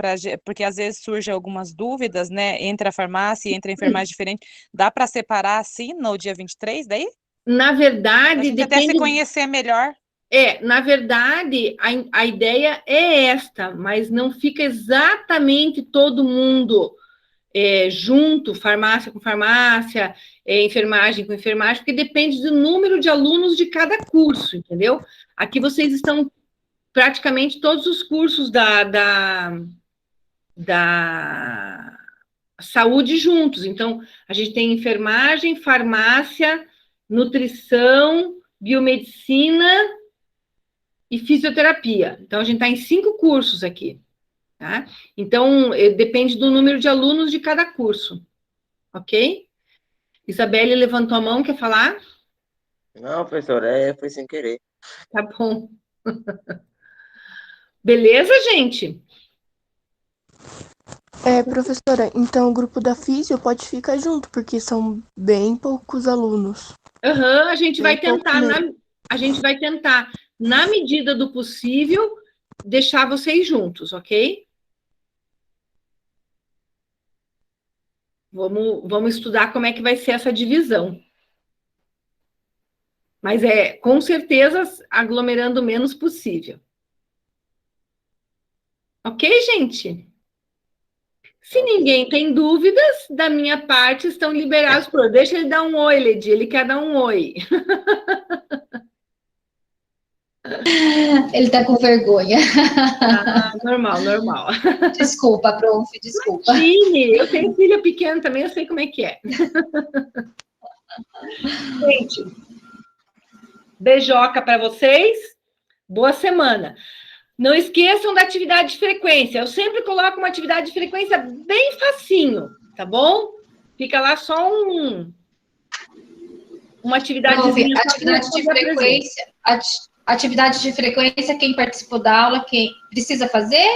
porque às vezes surgem algumas dúvidas, né, entre a farmácia e entre a enfermagem diferente. Dá para separar assim no dia 23, daí? Na verdade, A gente até se conhecer melhor. Na verdade, a ideia é esta, mas não fica exatamente todo mundo junto, farmácia com farmácia, enfermagem com enfermagem, porque depende do número de alunos de cada curso, entendeu? Aqui vocês estão praticamente todos os cursos da saúde juntos. Então, a gente tem enfermagem, farmácia, nutrição, biomedicina e fisioterapia. Então, a gente está em 5 cursos aqui, tá? Então, depende do número de alunos de cada curso, ok? Isabelle levantou a mão, quer falar? Não, professora, foi sem querer. Tá bom. Beleza, gente? Professora, então o grupo da Físio pode ficar junto, porque são bem poucos alunos. A gente vai tentar, na medida do possível, deixar vocês juntos, ok? Vamos estudar como é que vai ser essa divisão. Mas com certeza, aglomerando o menos possível. Ok, gente? Se ninguém tem dúvidas, da minha parte, estão liberados. Deixa ele dar um oi, Ledi, ele quer dar um oi. Ele tá com vergonha. Normal. Desculpa, prof, desculpa. Imagine, eu tenho filha pequena também, eu sei como é que é. Gente, beijoca para vocês. Boa semana. Não esqueçam da atividade de frequência. Eu sempre coloco uma atividade de frequência bem facinho, tá bom? Fica lá só uma atividade. Atividade de frequência, quem participou da aula, quem precisa fazer?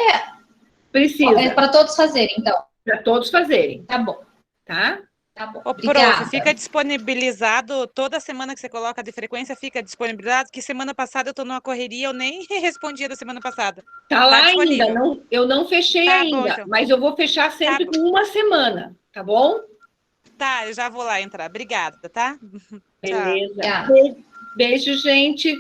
Precisa. É para todos fazerem, então. Para todos fazerem. Tá bom. Tá? Tá bom. Ô, prof, fica disponibilizado, toda semana que você coloca de frequência, fica disponibilizado, que semana passada eu tô numa correria, eu nem respondi da semana passada. Tá lá ainda, eu não fechei ainda, bom, então. mas eu vou fechar sempre com uma semana, tá bom? Tá, eu já vou lá entrar. Obrigada, tá? Beleza. Tchau. Beijo, gente.